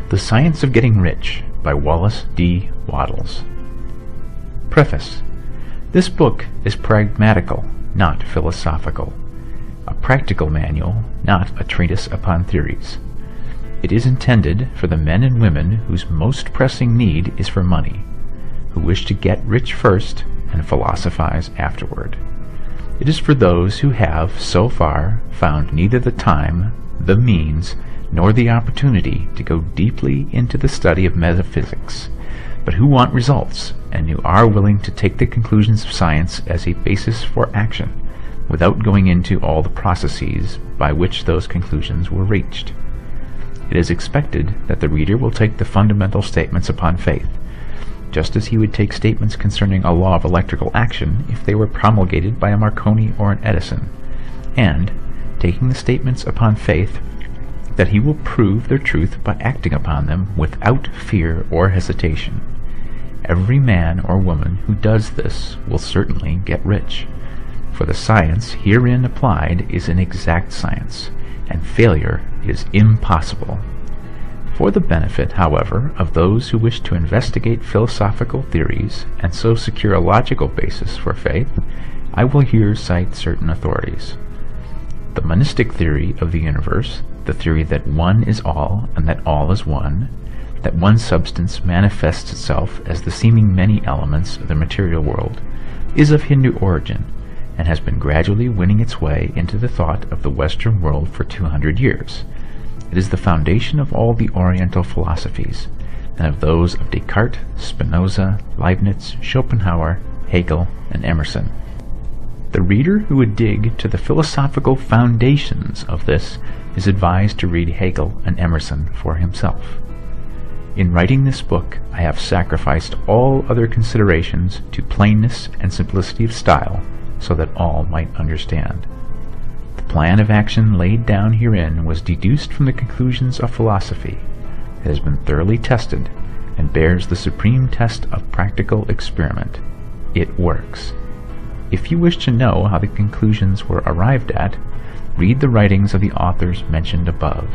The Science of Getting Rich by Wallace D. Wattles. Preface. This book is pragmatical, not philosophical. A practical manual, not a treatise upon theories. It is intended for the men and women whose most pressing need is for money, who wish to get rich first and philosophize afterward. It is for those who have, so far, found neither the time, the means, nor the opportunity to go deeply into the study of metaphysics, but who want results and who are willing to take the conclusions of science as a basis for action, without going into all the processes by which those conclusions were reached. It is expected that the reader will take the fundamental statements upon faith, just as he would take statements concerning a law of electrical action if they were promulgated by a Marconi or an Edison, and, taking the statements upon faith, that he will prove their truth by acting upon them without fear or hesitation. Every man or woman who does this will certainly get rich, for the science herein applied is an exact science, and failure is impossible. For the benefit, however, of those who wish to investigate philosophical theories and so secure a logical basis for faith, I will here cite certain authorities. The monistic theory of the universe, the theory that one is all and that all is one, that one substance manifests itself as the seeming many elements of the material world, is of Hindu origin and has been gradually winning its way into the thought of the Western world for 200 years. It is the foundation of all the Oriental philosophies, and of those of Descartes, Spinoza, Leibniz, Schopenhauer, Hegel, and Emerson. The reader who would dig to the philosophical foundations of this is advised to read Hegel and Emerson for himself. In writing this book, I have sacrificed all other considerations to plainness and simplicity of style, so that all might understand. The plan of action laid down herein was deduced from the conclusions of philosophy. It has been thoroughly tested, and bears the supreme test of practical experiment. It works. If you wish to know how the conclusions were arrived at, read the writings of the authors mentioned above,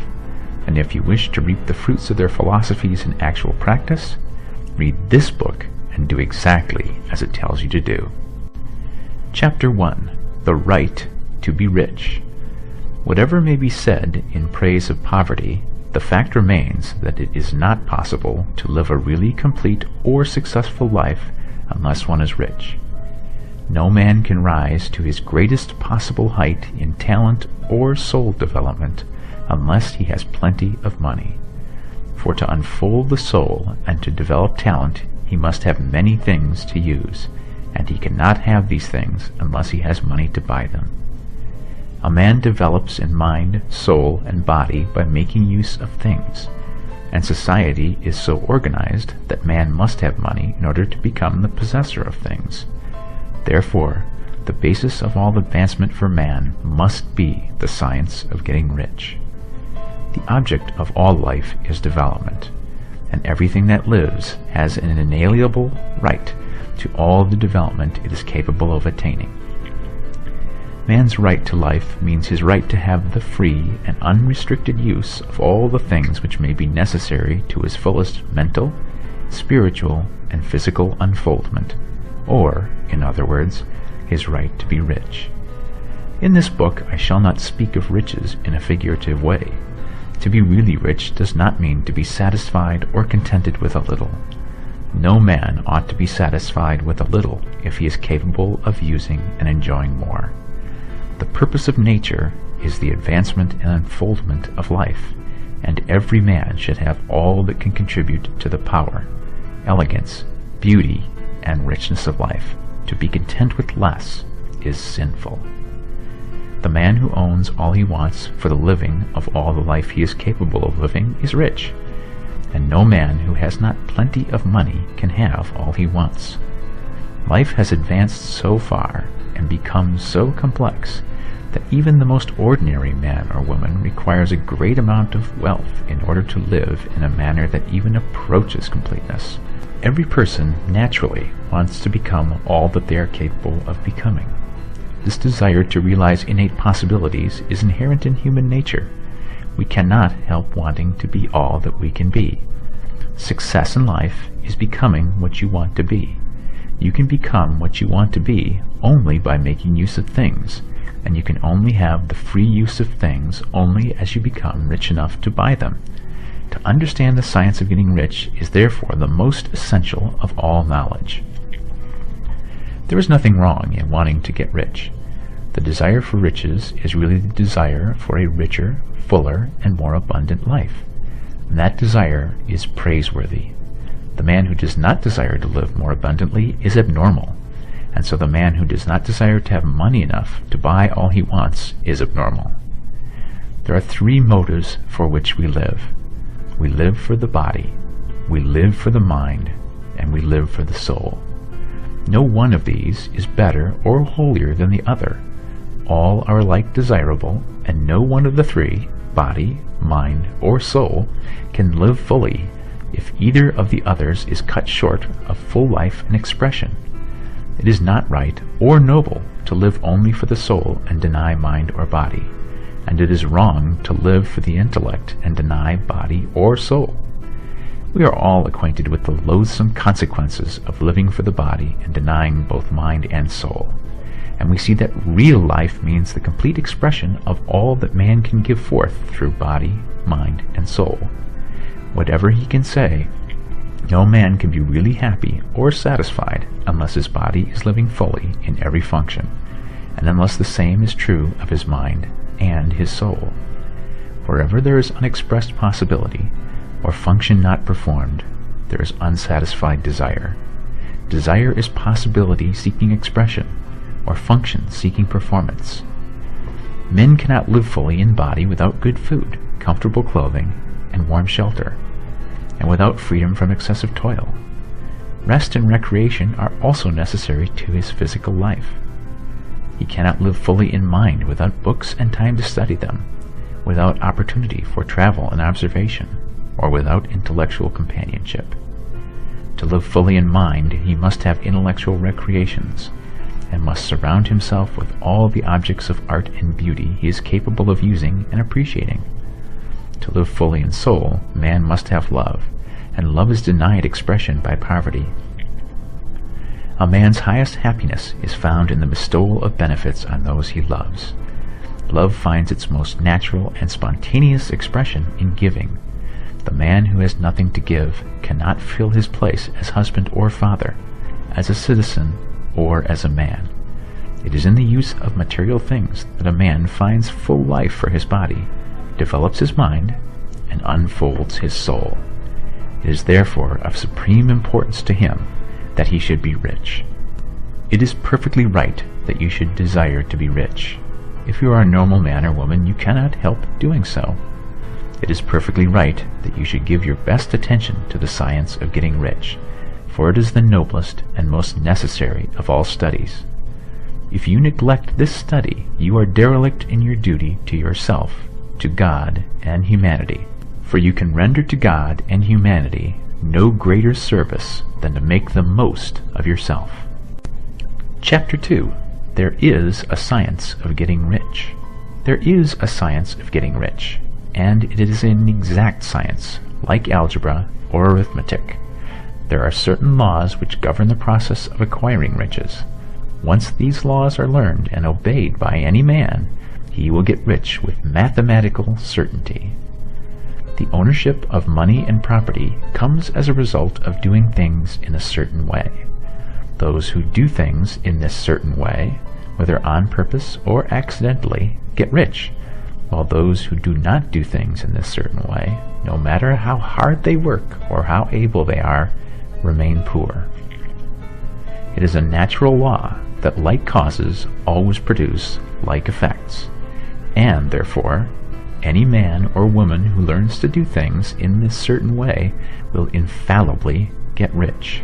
and if you wish to reap the fruits of their philosophies in actual practice, read this book and do exactly as it tells you to do. Chapter 1. The Right to be Rich. Whatever may be said in praise of poverty, the fact remains that it is not possible to live a really complete or successful life unless one is rich. No man can rise to his greatest possible height in talent or soul development unless he has plenty of money. For to unfold the soul and to develop talent, he must have many things to use, and he cannot have these things unless he has money to buy them. A man develops in mind, soul, and body by making use of things, and society is so organized that man must have money in order to become the possessor of things. Therefore, the basis of all advancement for man must be the science of getting rich. The object of all life is development, and everything that lives has an inalienable right to all the development it is capable of attaining. Man's right to life means his right to have the free and unrestricted use of all the things which may be necessary to his fullest mental, spiritual, and physical unfoldment, or, in other words, his right to be rich. In this book I shall not speak of riches in a figurative way. To be really rich does not mean to be satisfied or contented with a little. No man ought to be satisfied with a little if he is capable of using and enjoying more. The purpose of nature is the advancement and unfoldment of life, and every man should have all that can contribute to the power, elegance, beauty, and richness of life. To be content with less is sinful. The man who owns all he wants for the living of all the life he is capable of living is rich, and no man who has not plenty of money can have all he wants. Life has advanced so far and become so complex that even the most ordinary man or woman requires a great amount of wealth in order to live in a manner that even approaches completeness. Every person naturally wants to become all that they are capable of becoming. This desire to realize innate possibilities is inherent in human nature, we cannot help wanting to be all that we can be. Success in life is becoming what you want to be. You can become what you want to be only by making use of things, and you can only have the free use of things only as you become rich enough to buy them. To understand the science of getting rich is therefore the most essential of all knowledge. There is nothing wrong in wanting to get rich. The desire for riches is really the desire for a richer, fuller, and more abundant life. And that desire is praiseworthy. The man who does not desire to live more abundantly is abnormal, and so the man who does not desire to have money enough to buy all he wants is abnormal. There are three motives for which we live. We live for the body, we live for the mind, and we live for the soul. No one of these is better or holier than the other. All are alike desirable, and no one of the three, body, mind, or soul, can live fully if either of the others is cut short of full life and expression. It is not right or noble to live only for the soul and deny mind or body, and it is wrong to live for the intellect and deny body or soul. We are all acquainted with the loathsome consequences of living for the body and denying both mind and soul, and we see that real life means the complete expression of all that man can give forth through body, mind, and soul. Whatever he can say, no man can be really happy or satisfied unless his body is living fully in every function, and unless the same is true of his mind and his soul. Wherever there is unexpressed possibility, or function not performed, there is unsatisfied desire. Desire is possibility seeking expression, or function seeking performance. Men cannot live fully in body without good food, comfortable clothing, and warm shelter, and without freedom from excessive toil. Rest and recreation are also necessary to his physical life. He cannot live fully in mind without books and time to study them, without opportunity for travel and observation, or without intellectual companionship. To live fully in mind, he must have intellectual recreations, and must surround himself with all the objects of art and beauty he is capable of using and appreciating. To live fully in soul, man must have love, and love is denied expression by poverty. A man's highest happiness is found in the bestowal of benefits on those he loves. Love finds its most natural and spontaneous expression in giving. The man who has nothing to give cannot fill his place as husband or father, as a citizen, or as a man. It is in the use of material things that a man finds full life for his body, develops his mind, and unfolds his soul. It is therefore of supreme importance to him that he should be rich. It is perfectly right that you should desire to be rich. If you are a normal man or woman, you cannot help doing so. It is perfectly right that you should give your best attention to the science of getting rich, for it is the noblest and most necessary of all studies. If you neglect this study, you are derelict in your duty to yourself, to God, and humanity, for you can render to God and humanity no greater service than to make the most of yourself. Chapter 2. There is a science of getting rich. There is a science of getting rich, and it is an exact science, like algebra or arithmetic. There are certain laws which govern the process of acquiring riches. Once these laws are learned and obeyed by any man, he will get rich with mathematical certainty. The ownership of money and property comes as a result of doing things in a certain way. Those who do things in this certain way, whether on purpose or accidentally, get rich, while those who do not do things in this certain way, no matter how hard they work or how able they are, remain poor. It is a natural law that like causes always produce like effects, and therefore any man or woman who learns to do things in this certain way will infallibly get rich.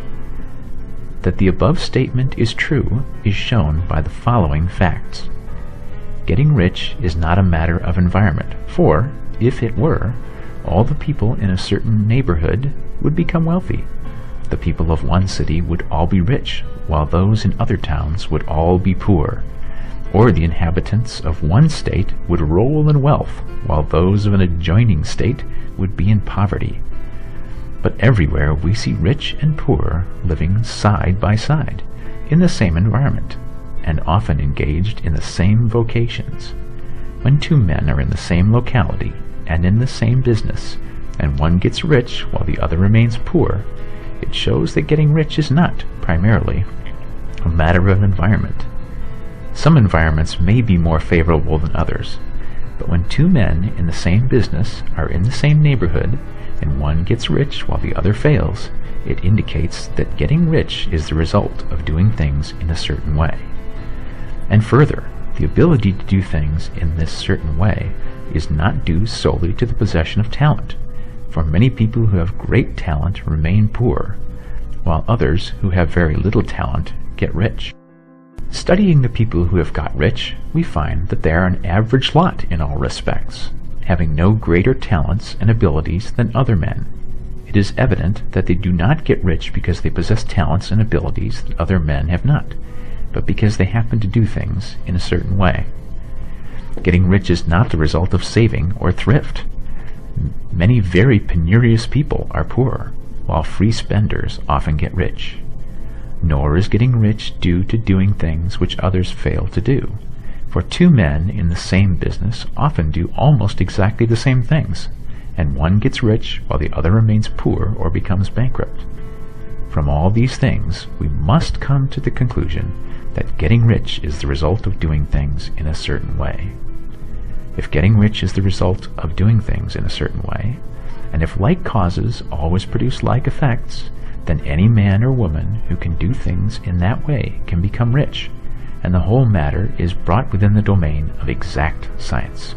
That the above statement is true is shown by the following facts. Getting rich is not a matter of environment, for, if it were, all the people in a certain neighborhood would become wealthy. The people of one city would all be rich, while those in other towns would all be poor. or the inhabitants of one state would roll in wealth, while those of an adjoining state would be in poverty. But everywhere we see rich and poor living side by side, in the same environment, and often engaged in the same vocations. When two men are in the same locality and in the same business, and one gets rich while the other remains poor, it shows that getting rich is not, primarily, a matter of environment. Some environments may be more favorable than others, but when two men in the same business are in the same neighborhood, and one gets rich while the other fails, it indicates that getting rich is the result of doing things in a certain way. And further, the ability to do things in this certain way is not due solely to the possession of talent, for many people who have great talent remain poor, while others who have very little talent get rich. Studying the people who have got rich, we find that they are an average lot in all respects, having no greater talents and abilities than other men. It is evident that they do not get rich because they possess talents and abilities that other men have not, but because they happen to do things in a certain way. Getting rich is not the result of saving or thrift. Many very penurious people are poor, while free spenders often get rich. Nor is getting rich due to doing things which others fail to do, for two men in the same business often do almost exactly the same things, and one gets rich while the other remains poor or becomes bankrupt. From all these things, we must come to the conclusion that getting rich is the result of doing things in a certain way. If getting rich is the result of doing things in a certain way, and if like causes always produce like effects, then any man or woman who can do things in that way can become rich, and the whole matter is brought within the domain of exact science.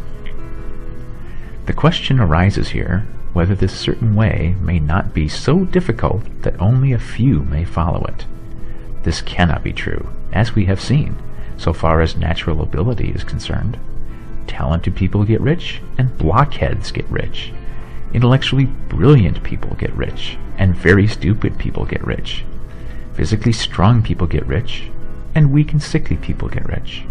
The question arises here whether this certain way may not be so difficult that only a few may follow it. This cannot be true, as we have seen, so far as natural ability is concerned. Talented people get rich, and blockheads get rich. Intellectually brilliant people get rich, and very stupid people get rich. Physically strong people get rich, and weak and sickly people get rich.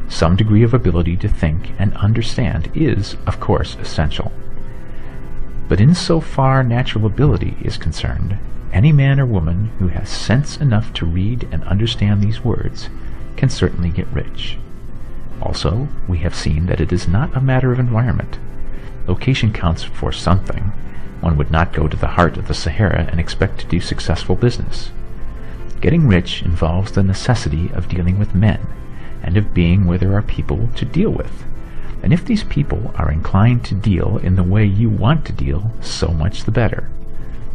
Some degree of ability to think and understand is, of course, essential. But insofar natural ability is concerned, any man or woman who has sense enough to read and understand these words can certainly get rich. Also, we have seen that it is not a matter of environment. Location counts for something. One would not go to the heart of the Sahara and expect to do successful business. Getting rich involves the necessity of dealing with men, and of being where there are people to deal with. And if these people are inclined to deal in the way you want to deal, so much the better.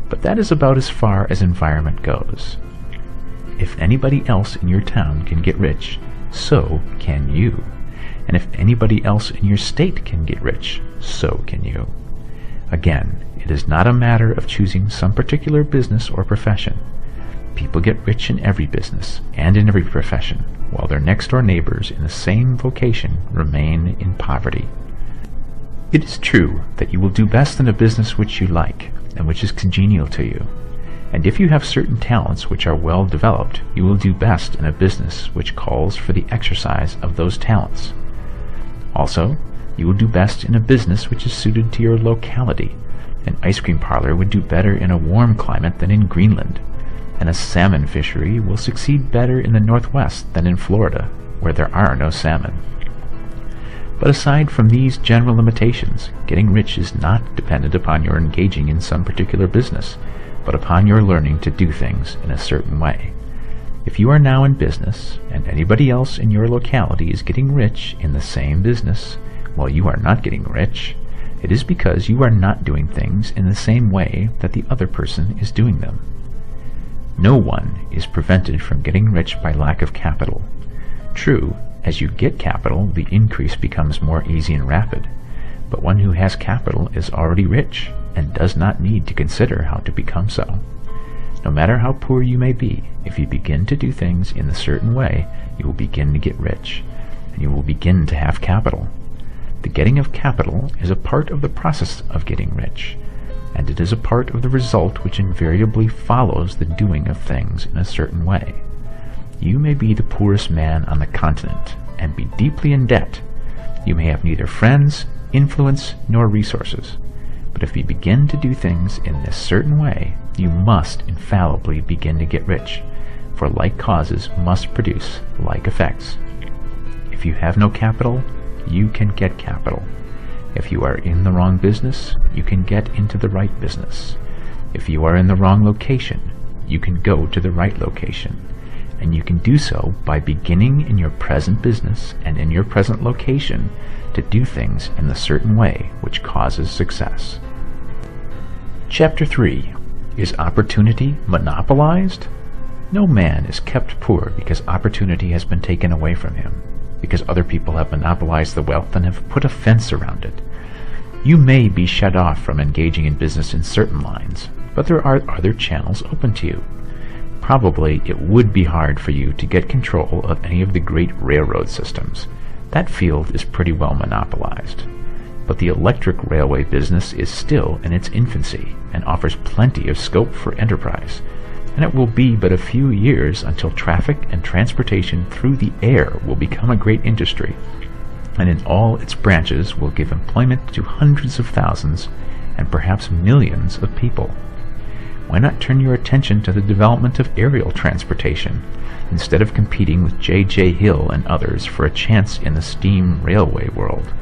But that is about as far as environment goes. If anybody else in your town can get rich, so can you. And if anybody else in your state can get rich, so can you. Again, it is not a matter of choosing some particular business or profession. People get rich in every business and in every profession, while their next-door neighbors in the same vocation remain in poverty. It is true that you will do best in a business which you like, and which is congenial to you. And if you have certain talents which are well developed, you will do best in a business which calls for the exercise of those talents. Also, you will do best in a business which is suited to your locality. An ice cream parlor would do better in a warm climate than in Greenland, and a salmon fishery will succeed better in the Northwest than in Florida, where there are no salmon. But aside from these general limitations, getting rich is not dependent upon your engaging in some particular business, but upon your learning to do things in a certain way. If you are now in business, and anybody else in your locality is getting rich in the same business, while you are not getting rich, it is because you are not doing things in the same way that the other person is doing them. No one is prevented from getting rich by lack of capital. True, as you get capital, the increase becomes more easy and rapid, but one who has capital is already rich, and does not need to consider how to become so. No matter how poor you may be, if you begin to do things in a certain way, you will begin to get rich, and you will begin to have capital. The getting of capital is a part of the process of getting rich, and it is a part of the result which invariably follows the doing of things in a certain way. You may be the poorest man on the continent, and be deeply in debt. You may have neither friends, influence, nor resources. But if you begin to do things in this certain way, you must infallibly begin to get rich, for like causes must produce like effects. If you have no capital, you can get capital. If you are in the wrong business, you can get into the right business. If you are in the wrong location, you can go to the right location. And you can do so by beginning in your present business and in your present location to do things in the certain way which causes success. Chapter 3. Is opportunity monopolized? No man is kept poor because opportunity has been taken away from him, because other people have monopolized the wealth and have put a fence around it. You may be shut off from engaging in business in certain lines, but there are other channels open to you. Probably it would be hard for you to get control of any of the great railroad systems. That field is pretty well monopolized. But the electric railway business is still in its infancy and offers plenty of scope for enterprise, and it will be but a few years until traffic and transportation through the air will become a great industry, and in all its branches will give employment to hundreds of thousands and perhaps millions of people. Why not turn your attention to the development of aerial transportation, instead of competing with J.J. Hill and others for a chance in the steam railway world?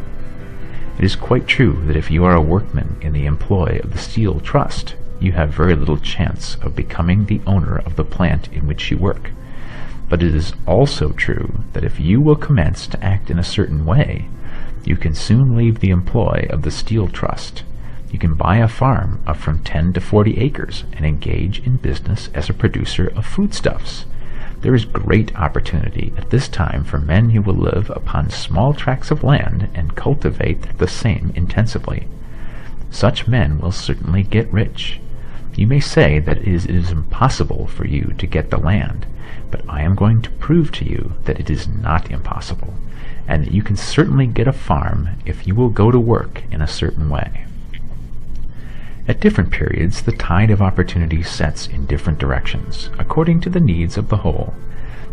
It is quite true that if you are a workman in the employ of the Steel Trust, you have very little chance of becoming the owner of the plant in which you work. But it is also true that if you will commence to act in a certain way, you can soon leave the employ of the Steel Trust. You can buy a farm of from 10 to 40 acres and engage in business as a producer of foodstuffs. There is great opportunity at this time for men who will live upon small tracts of land and cultivate the same intensively. Such men will certainly get rich. You may say that it is impossible for you to get the land, but I am going to prove to you that it is not impossible, and that you can certainly get a farm if you will go to work in a certain way. At different periods, the tide of opportunity sets in different directions, according to the needs of the whole,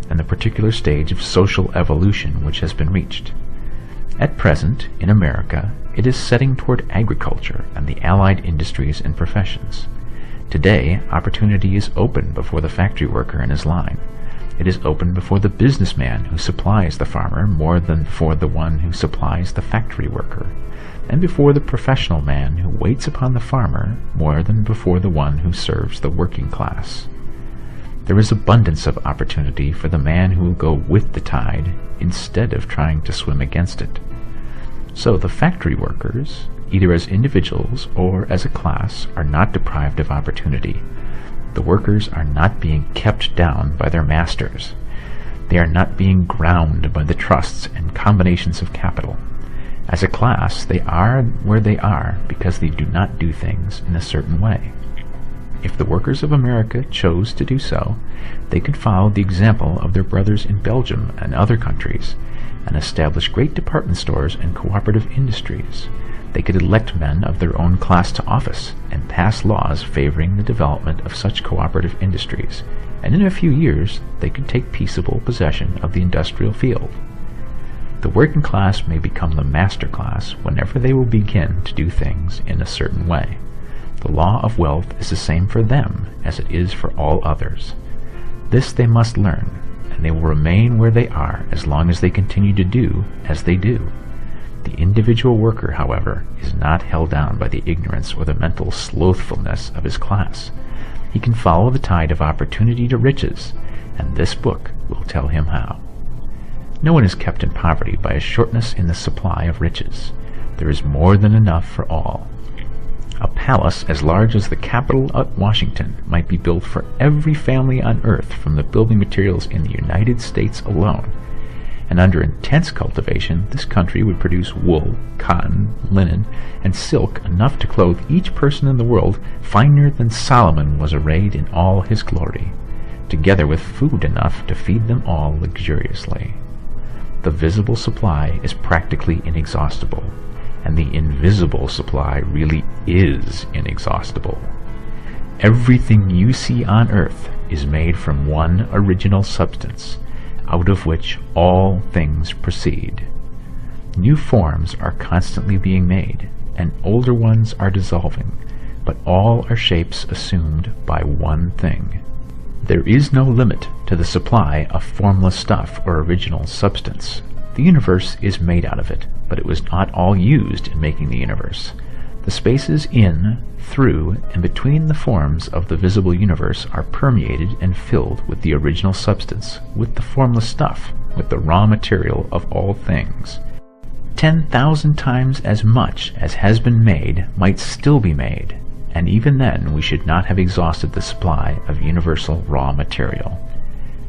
and the particular stage of social evolution which has been reached. At present, in America, it is setting toward agriculture and the allied industries and professions. Today, opportunity is open before the factory worker in his line. It is open before the businessman who supplies the farmer more than before the one who supplies the factory worker, and before the professional man who waits upon the farmer more than before the one who serves the working class. There is abundance of opportunity for the man who will go with the tide instead of trying to swim against it. So the factory workers, either as individuals or as a class, are not deprived of opportunity. The workers are not being kept down by their masters. They are not being ground by the trusts and combinations of capital. As a class, they are where they are because they do not do things in a certain way. If the workers of America chose to do so, they could follow the example of their brothers in Belgium and other countries, and establish great department stores and cooperative industries. They could elect men of their own class to office and pass laws favoring the development of such cooperative industries, and in a few years they could take peaceable possession of the industrial field. The working class may become the master class whenever they will begin to do things in a certain way. The law of wealth is the same for them as it is for all others. This they must learn, and they will remain where they are as long as they continue to do as they do. The individual worker, however, is not held down by the ignorance or the mental slothfulness of his class. He can follow the tide of opportunity to riches, and this book will tell him how. No one is kept in poverty by a shortness in the supply of riches. There is more than enough for all. A palace as large as the Capitol at Washington might be built for every family on earth from the building materials in the United States alone. And under intense cultivation, this country would produce wool, cotton, linen, and silk enough to clothe each person in the world finer than Solomon was arrayed in all his glory, together with food enough to feed them all luxuriously. The visible supply is practically inexhaustible, and the invisible supply really is inexhaustible. Everything you see on earth is made from one original substance. out of which all things proceed. New forms are constantly being made, and older ones are dissolving, but all are shapes assumed by one thing. There is no limit to the supply of formless stuff or original substance. The universe is made out of it, but it was not all used in making the universe. The spaces in, through, and between the forms of the visible universe are permeated and filled with the original substance, with the formless stuff, with the raw material of all things. 10,000 times as much as has been made might still be made, and even then we should not have exhausted the supply of universal raw material.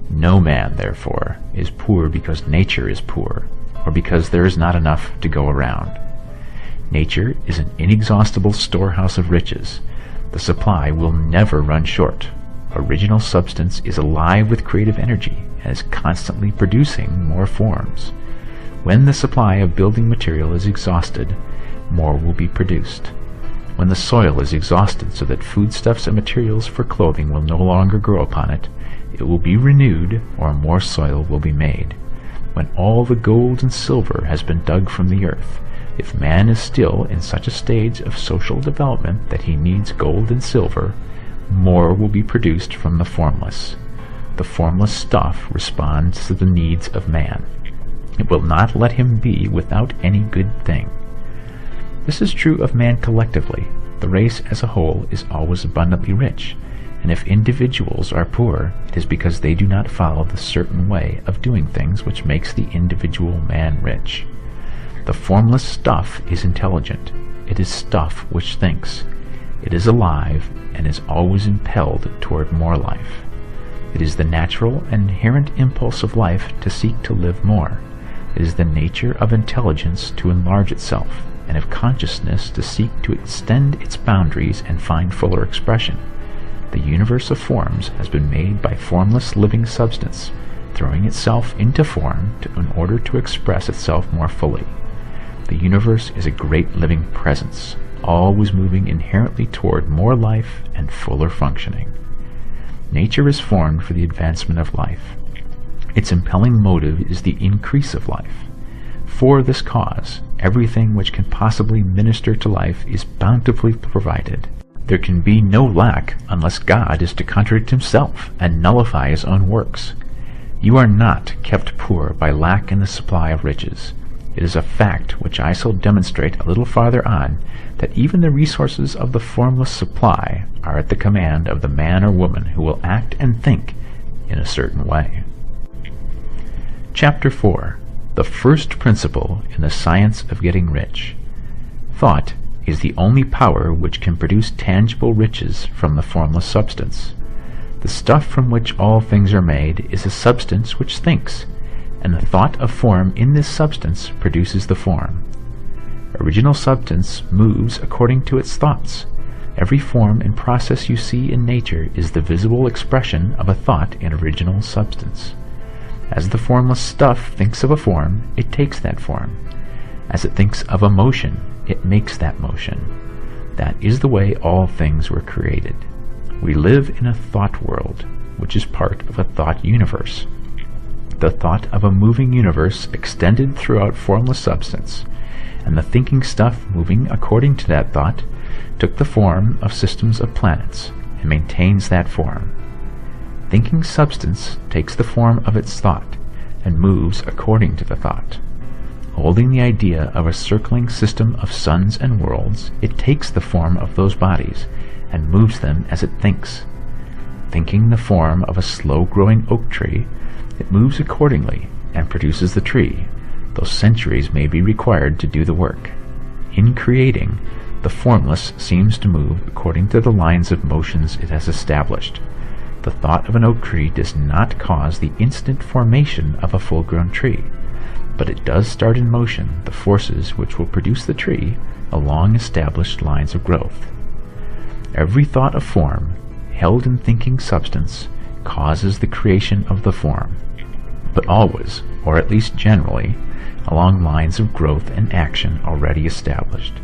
No man, therefore, is poor because nature is poor, or because there is not enough to go around. Nature is an inexhaustible storehouse of riches. The supply will never run short. Original substance is alive with creative energy and is constantly producing more forms. When the supply of building material is exhausted, more will be produced. When the soil is exhausted so that foodstuffs and materials for clothing will no longer grow upon it, it will be renewed, or more soil will be made. When all the gold and silver has been dug from the earth, if man is still in such a stage of social development that he needs gold and silver, more will be produced from the formless. The formless stuff responds to the needs of man. It will not let him be without any good thing. This is true of man collectively. The race as a whole is always abundantly rich, and if individuals are poor, it is because they do not follow the certain way of doing things which makes the individual man rich. The formless stuff is intelligent. It is stuff which thinks. It is alive and is always impelled toward more life. It is the natural and inherent impulse of life to seek to live more. It is the nature of intelligence to enlarge itself, and of consciousness to seek to extend its boundaries and find fuller expression. The universe of forms has been made by formless living substance, throwing itself into form in order to express itself more fully. The universe is a great living presence, always moving inherently toward more life and fuller functioning. Nature is formed for the advancement of life. Its impelling motive is the increase of life. For this cause, everything which can possibly minister to life is bountifully provided. There can be no lack unless God is to contradict himself and nullify his own works. You are not kept poor by lack in the supply of riches. It is a fact which I shall demonstrate a little farther on, that even the resources of the formless supply are at the command of the man or woman who will act and think in a certain way. Chapter 4. The first principle in the science of getting rich. Thought is the only power which can produce tangible riches from the formless substance. The stuff from which all things are made is a substance which thinks, and the thought of form in this substance produces the form. Original substance moves according to its thoughts. Every form and process you see in nature is the visible expression of a thought in original substance. As the formless stuff thinks of a form, it takes that form. As it thinks of a motion, it makes that motion. That is the way all things were created. We live in a thought world, which is part of a thought universe. The thought of a moving universe extended throughout formless substance, and the thinking stuff moving according to that thought took the form of systems of planets and maintains that form. Thinking substance takes the form of its thought and moves according to the thought. Holding the idea of a circling system of suns and worlds, it takes the form of those bodies and moves them as it thinks. Thinking the form of a slow-growing oak tree, it moves accordingly and produces the tree, though centuries may be required to do the work. In creating, the formless seems to move according to the lines of motions it has established. The thought of an oak tree does not cause the instant formation of a full-grown tree, but it does start in motion the forces which will produce the tree along established lines of growth. Every thought of form, held in thinking substance, causes the creation of the form, but always, or at least generally, along lines of growth and action already established.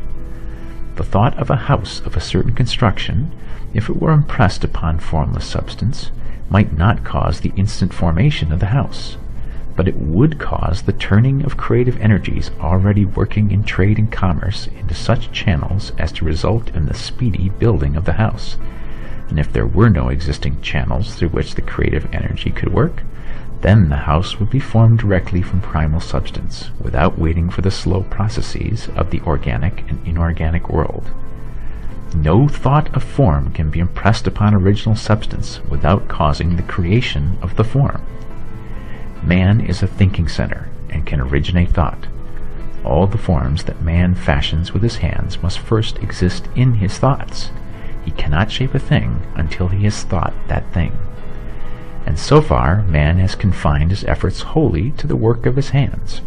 The thought of a house of a certain construction, if it were impressed upon formless substance, might not cause the instant formation of the house. but it would cause the turning of creative energies already working in trade and commerce into such channels as to result in the speedy building of the house. And if there were no existing channels through which the creative energy could work, then the house would be formed directly from primal substance, without waiting for the slow processes of the organic and inorganic world. No thought of form can be impressed upon original substance without causing the creation of the form. Man is a thinking center and can originate thought. All the forms that man fashions with his hands must first exist in his thoughts. He cannot shape a thing until he has thought that thing. And so far, man has confined his efforts wholly to the work of his hands.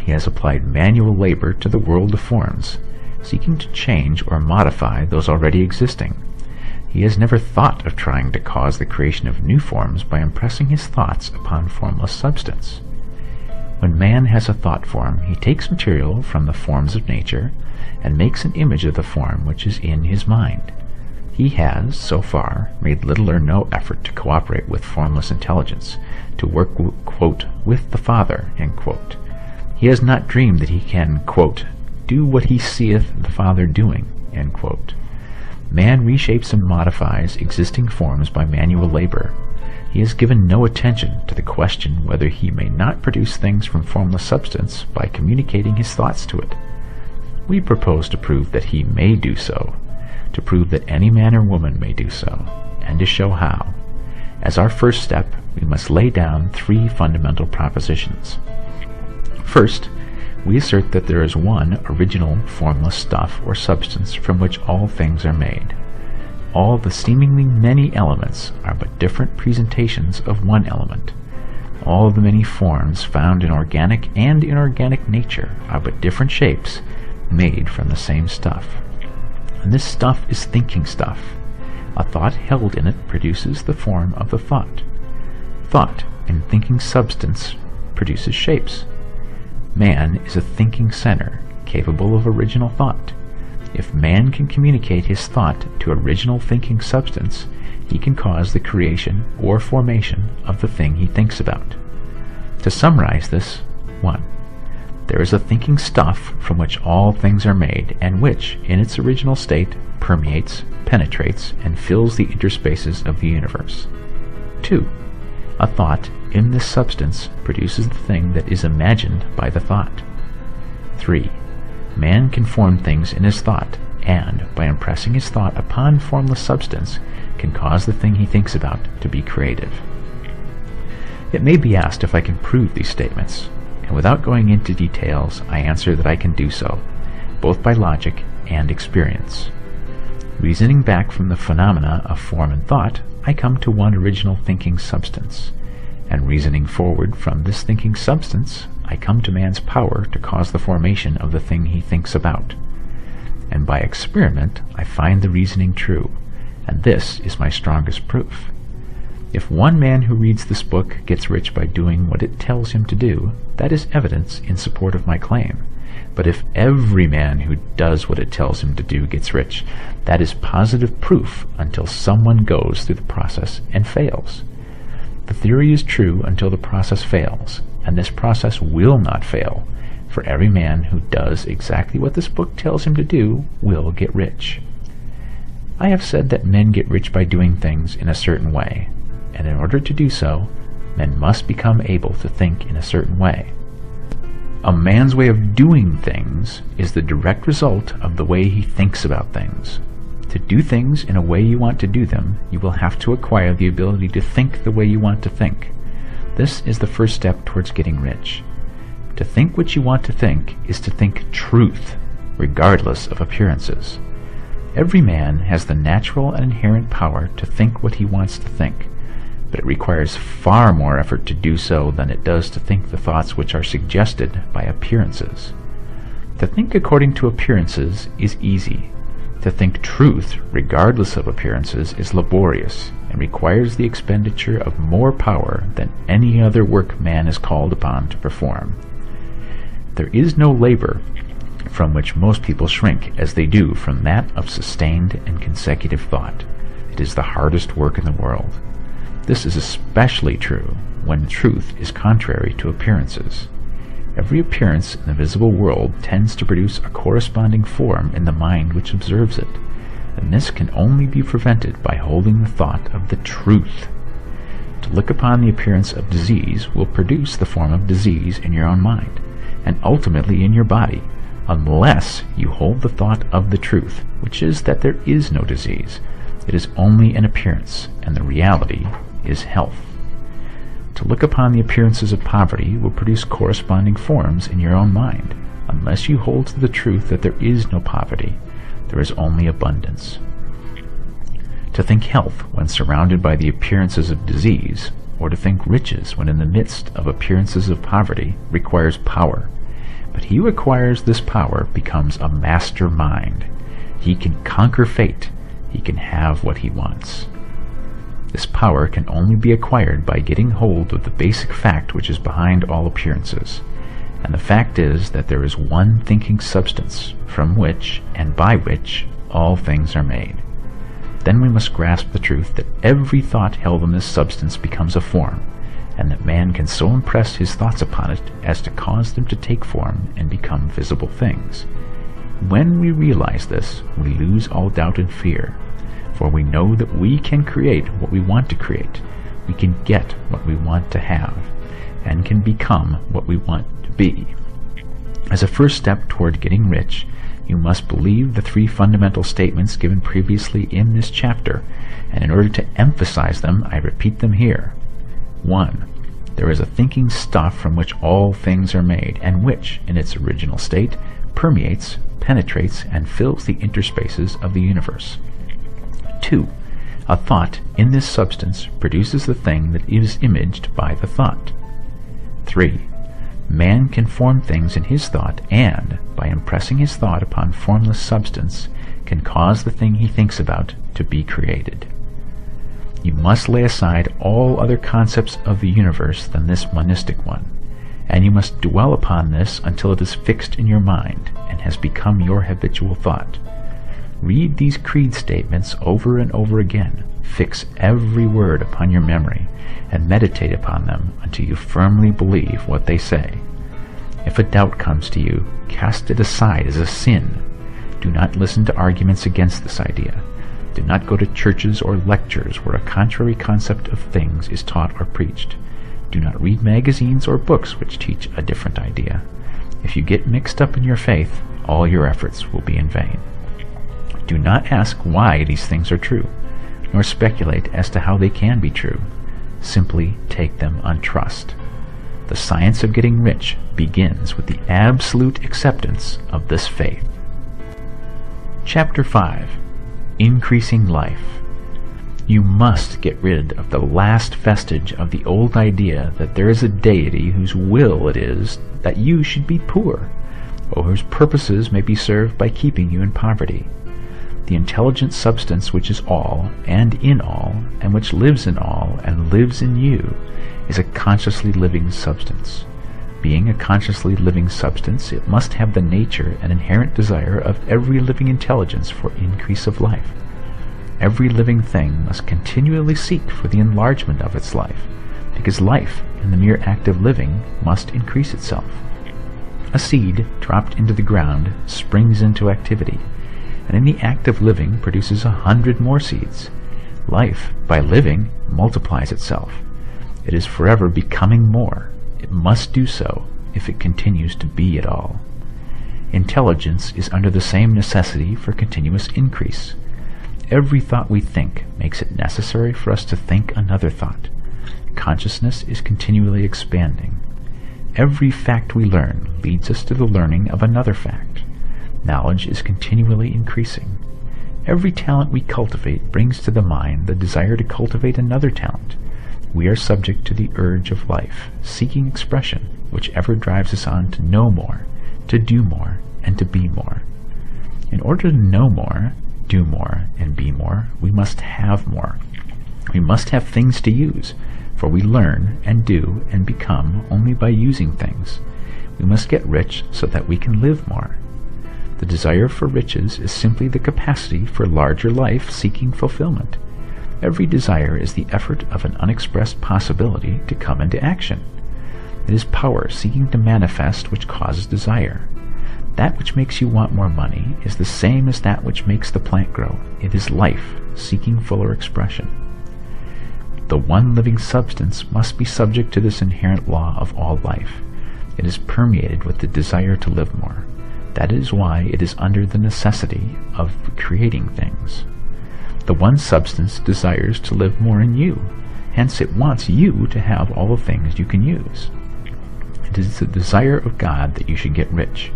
He has applied manual labor to the world of forms, seeking to change or modify those already existing. He has never thought of trying to cause the creation of new forms by impressing his thoughts upon formless substance. When man has a thought form, he takes material from the forms of nature and makes an image of the form which is in his mind. He has, so far, made little or no effort to cooperate with formless intelligence, to work, quote, with the Father, end quote. He has not dreamed that he can, quote, do what he seeth the Father doing, end quote. Man reshapes and modifies existing forms by manual labor. He has given no attention to the question whether he may not produce things from formless substance by communicating his thoughts to it. We propose to prove that he may do so, to prove that any man or woman may do so, and to show how. As our first step, we must lay down 3 fundamental propositions. First, we assert that there is one original formless stuff or substance from which all things are made. All the seemingly many elements are but different presentations of one element. All the many forms found in organic and inorganic nature are but different shapes made from the same stuff. And this stuff is thinking stuff. A thought held in it produces the form of the thought. Thought in thinking substance produces shapes. Man is a thinking center, capable of original thought. If man can communicate his thought to original thinking substance, he can cause the creation or formation of the thing he thinks about. To summarize this, 1. There is a thinking stuff from which all things are made, and which, in its original state, permeates, penetrates, and fills the interspaces of the universe. 2. A thought in this substance produces the thing that is imagined by the thought. 3. Man can form things in his thought, and, by impressing his thought upon formless substance, can cause the thing he thinks about to be creative. It may be asked if I can prove these statements, and without going into details, I answer that I can do so, both by logic and experience. Reasoning back from the phenomena of form and thought, I come to one original thinking substance, and reasoning forward from this thinking substance, I come to man's power to cause the formation of the thing he thinks about. And by experiment, I find the reasoning true, and this is my strongest proof. If one man who reads this book gets rich by doing what it tells him to do, that is evidence in support of my claim. But if every man who does what it tells him to do gets rich, that is positive proof until someone goes through the process and fails. The theory is true until the process fails, and this process will not fail, for every man who does exactly what this book tells him to do will get rich. I have said that men get rich by doing things in a certain way, and in order to do so, men must become able to think in a certain way. A man's way of doing things is the direct result of the way he thinks about things. To do things in a way you want to do them, you will have to acquire the ability to think the way you want to think. This is the first step towards getting rich. To think what you want to think is to think truth, regardless of appearances. Every man has the natural and inherent power to think what he wants to think, but it requires far more effort to do so than it does to think the thoughts which are suggested by appearances. To think according to appearances is easy. To think truth, regardless of appearances, is laborious and requires the expenditure of more power than any other work man is called upon to perform. There is no labor from which most people shrink as they do from that of sustained and consecutive thought. It is the hardest work in the world. This is especially true when truth is contrary to appearances. Every appearance in the visible world tends to produce a corresponding form in the mind which observes it, and this can only be prevented by holding the thought of the truth. To look upon the appearance of disease will produce the form of disease in your own mind, and ultimately in your body, unless you hold the thought of the truth, which is that there is no disease. It is only an appearance, and the reality is health. To look upon the appearances of poverty will produce corresponding forms in your own mind, unless you hold to the truth that there is no poverty. There is only abundance. To think health when surrounded by the appearances of disease, or to think riches when in the midst of appearances of poverty, requires power. But he who acquires this power becomes a master mind. He can conquer fate. He can have what he wants. This power can only be acquired by getting hold of the basic fact which is behind all appearances. And the fact is that there is one thinking substance, from which and by which all things are made. Then we must grasp the truth that every thought held in this substance becomes a form, and that man can so impress his thoughts upon it as to cause them to take form and become visible things. When we realize this, we lose all doubt and fear, for we know that we can create what we want to create, we can get what we want to have, and can become what we want to be. As a first step toward getting rich, you must believe the three fundamental statements given previously in this chapter, and in order to emphasize them, I repeat them here. 1. There is a thinking stuff from which all things are made, and which, in its original state, permeates, penetrates, and fills the interspaces of the universe. 2. A thought in this substance produces the thing that is imaged by the thought. 3. Man can form things in his thought and, by impressing his thought upon formless substance, can cause the thing he thinks about to be created. You must lay aside all other concepts of the universe than this monistic one, and you must dwell upon this until it is fixed in your mind and has become your habitual thought. Read these creed statements over and over again, fix every word upon your memory, and meditate upon them until you firmly believe what they say. If a doubt comes to you, cast it aside as a sin. Do not listen to arguments against this idea. Do not go to churches or lectures where a contrary concept of things is taught or preached. Do not read magazines or books which teach a different idea. If you get mixed up in your faith, all your efforts will be in vain. Do not ask why these things are true, nor speculate as to how they can be true. Simply take them on trust. The science of getting rich begins with the absolute acceptance of this faith. Chapter 5. Increasing Life. You must get rid of the last vestige of the old idea that there is a deity whose will it is that you should be poor, or whose purposes may be served by keeping you in poverty. The intelligent substance which is all, and in all, and which lives in all, and lives in you, is a consciously living substance. Being a consciously living substance, it must have the nature and inherent desire of every living intelligence for increase of life. Every living thing must continually seek for the enlargement of its life, because life, in the mere act of living, must increase itself. A seed dropped into the ground springs into activity, and in the act of living produces 100 more seeds. Life, by living, multiplies itself. It is forever becoming more. It must do so if it continues to be at all. Intelligence is under the same necessity for continuous increase. Every thought we think makes it necessary for us to think another thought. Consciousness is continually expanding. Every fact we learn leads us to the learning of another fact. Knowledge is continually increasing. Every talent we cultivate brings to the mind the desire to cultivate another talent. We are subject to the urge of life, seeking expression, which ever drives us on to know more, to do more, and to be more. In order to know more, do more, and be more, we must have more. We must have things to use, for we learn and do and become only by using things. We must get rich so that we can live more. The desire for riches is simply the capacity for larger life seeking fulfillment. Every desire is the effort of an unexpressed possibility to come into action. It is power seeking to manifest which causes desire. That which makes you want more money is the same as that which makes the plant grow. It is life seeking fuller expression. The one living substance must be subject to this inherent law of all life. It is permeated with the desire to live more. That is why it is under the necessity of creating things. The one substance desires to live more in you. Hence it wants you to have all the things you can use. It is the desire of God that you should get rich.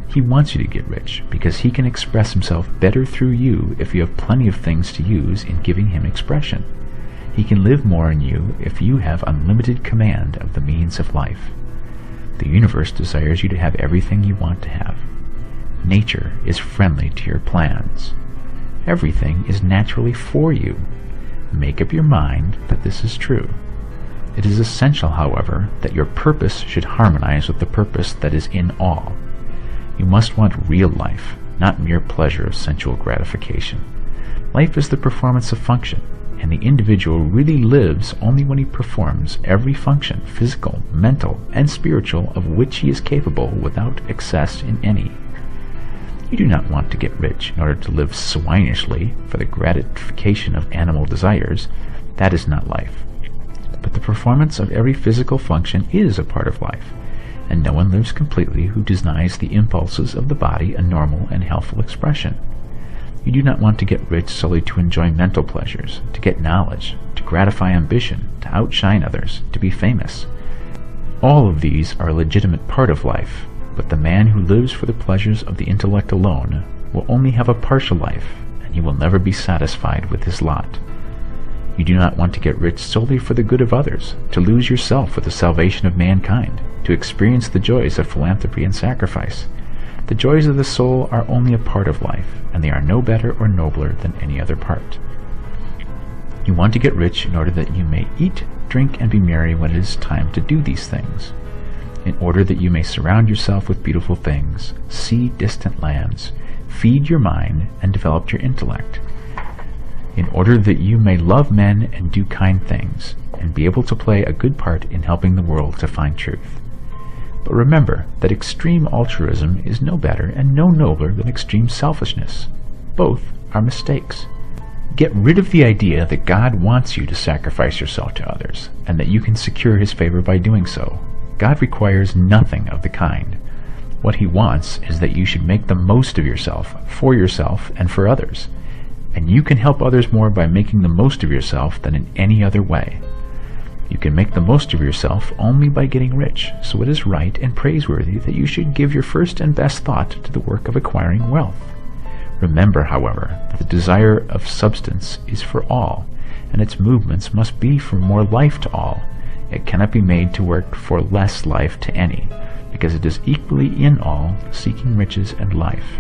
He wants you to get rich because he can express himself better through you if you have plenty of things to use in giving him expression. He can live more in you if you have unlimited command of the means of life. The universe desires you to have everything you want to have. Nature is friendly to your plans. Everything is naturally for you. Make up your mind that this is true. It is essential, however, that your purpose should harmonize with the purpose that is in all. You must want real life, not mere pleasure of sensual gratification. Life is the performance of function, and the individual really lives only when he performs every function, physical, mental, and spiritual, of which he is capable without excess in any. You do not want to get rich in order to live swinishly for the gratification of animal desires. That is not life. But the performance of every physical function is a part of life, and no one lives completely who denies the impulses of the body a normal and healthful expression. You do not want to get rich solely to enjoy mental pleasures, to get knowledge, to gratify ambition, to outshine others, to be famous. All of these are a legitimate part of life, but the man who lives for the pleasures of the intellect alone will only have a partial life, and he will never be satisfied with his lot. You do not want to get rich solely for the good of others, to lose yourself for the salvation of mankind, to experience the joys of philanthropy and sacrifice. The joys of the soul are only a part of life, and they are no better or nobler than any other part. You want to get rich in order that you may eat, drink, and be merry when it is time to do these things, in order that you may surround yourself with beautiful things, see distant lands, feed your mind, and develop your intellect, in order that you may love men and do kind things, and be able to play a good part in helping the world to find truth. But remember that extreme altruism is no better and no nobler than extreme selfishness. Both are mistakes. Get rid of the idea that God wants you to sacrifice yourself to others, and that you can secure his favor by doing so. God requires nothing of the kind. What he wants is that you should make the most of yourself, for yourself, and for others. And you can help others more by making the most of yourself than in any other way. You can make the most of yourself only by getting rich, so it is right and praiseworthy that you should give your first and best thought to the work of acquiring wealth. Remember, however, that the desire of substance is for all, and its movements must be for more life to all. It cannot be made to work for less life to any, because it is equally in all, seeking riches and life.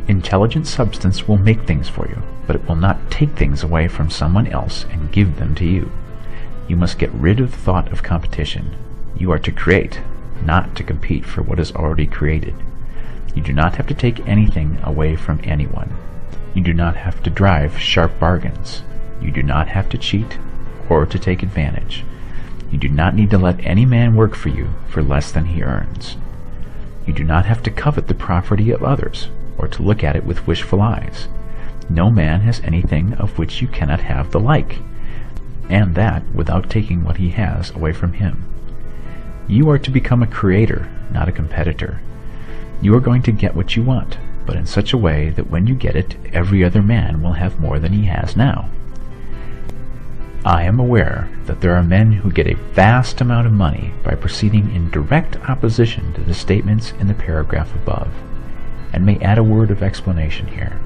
Intelligent substance will make things for you, but it will not take things away from someone else and give them to you. You must get rid of the thought of competition. You are to create, not to compete for what is already created. You do not have to take anything away from anyone. You do not have to drive sharp bargains. You do not have to cheat or to take advantage. You do not need to let any man work for you for less than he earns. You do not have to covet the property of others or to look at it with wishful eyes. No man has anything of which you cannot have the like, and that without taking what he has away from him. You are to become a creator, not a competitor. You are going to get what you want, but in such a way that when you get it, every other man will have more than he has now. I am aware that there are men who get a vast amount of money by proceeding in direct opposition to the statements in the paragraph above, and may add a word of explanation here.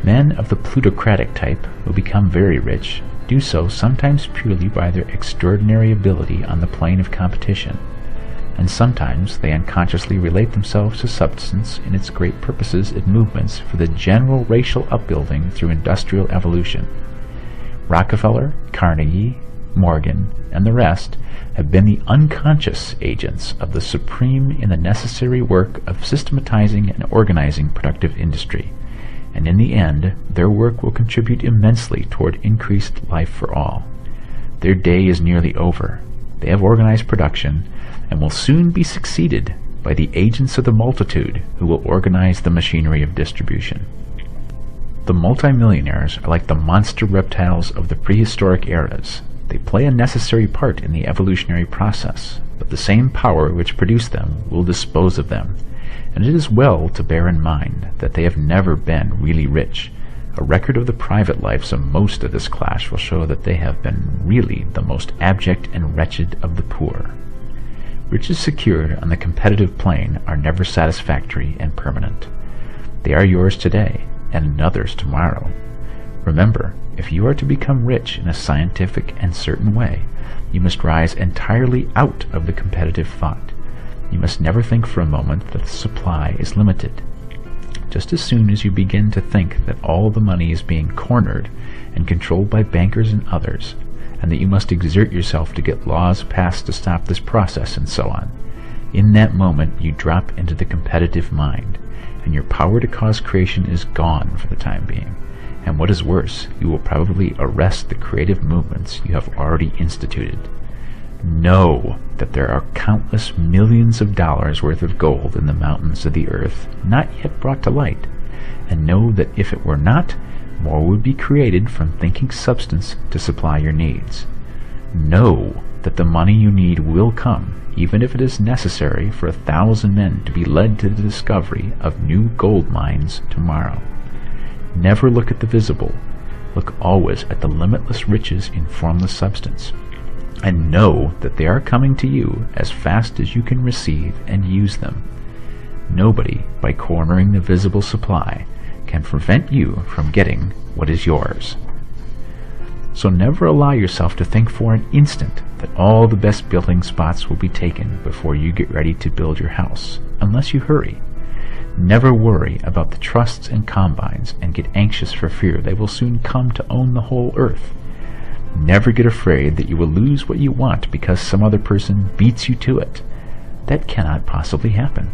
Men of the plutocratic type who become very rich do so sometimes purely by their extraordinary ability on the plane of competition, and sometimes they unconsciously relate themselves to substance in its great purposes and movements for the general racial upbuilding through industrial evolution. Rockefeller, Carnegie, Morgan, and the rest have been the unconscious agents of the supreme in the necessary work of systematizing and organizing productive industry, and in the end, their work will contribute immensely toward increased life for all. Their day is nearly over. They have organized production, and will soon be succeeded by the agents of the multitude who will organize the machinery of distribution. The multimillionaires are like the monster reptiles of the prehistoric eras. They play a necessary part in the evolutionary process, but the same power which produced them will dispose of them, and it is well to bear in mind that they have never been really rich. A record of the private lives of most of this class will show that they have been really the most abject and wretched of the poor. Riches secured on the competitive plane are never satisfactory and permanent. They are yours today, and another's tomorrow. Remember, if you are to become rich in a scientific and certain way, you must rise entirely out of the competitive thought. You must never think for a moment that the supply is limited. Just as soon as you begin to think that all the money is being cornered and controlled by bankers and others, and that you must exert yourself to get laws passed to stop this process and so on, in that moment you drop into the competitive mind, and your power to cause creation is gone for the time being. And what is worse, you will probably arrest the creative movements you have already instituted. Know that there are countless millions of dollars worth of gold in the mountains of the earth not yet brought to light, and know that if it were not, more would be created from thinking substance to supply your needs. Know that the money you need will come, even if it is necessary for 1,000 men to be led to the discovery of new gold mines tomorrow. Never look at the visible. Look always at the limitless riches in formless substance, and know that they are coming to you as fast as you can receive and use them. Nobody, by cornering the visible supply, can prevent you from getting what is yours. So never allow yourself to think for an instant that all the best building spots will be taken before you get ready to build your house, unless you hurry. Never worry about the trusts and combines and get anxious for fear they will soon come to own the whole earth. Never get afraid that you will lose what you want because some other person beats you to it. That cannot possibly happen.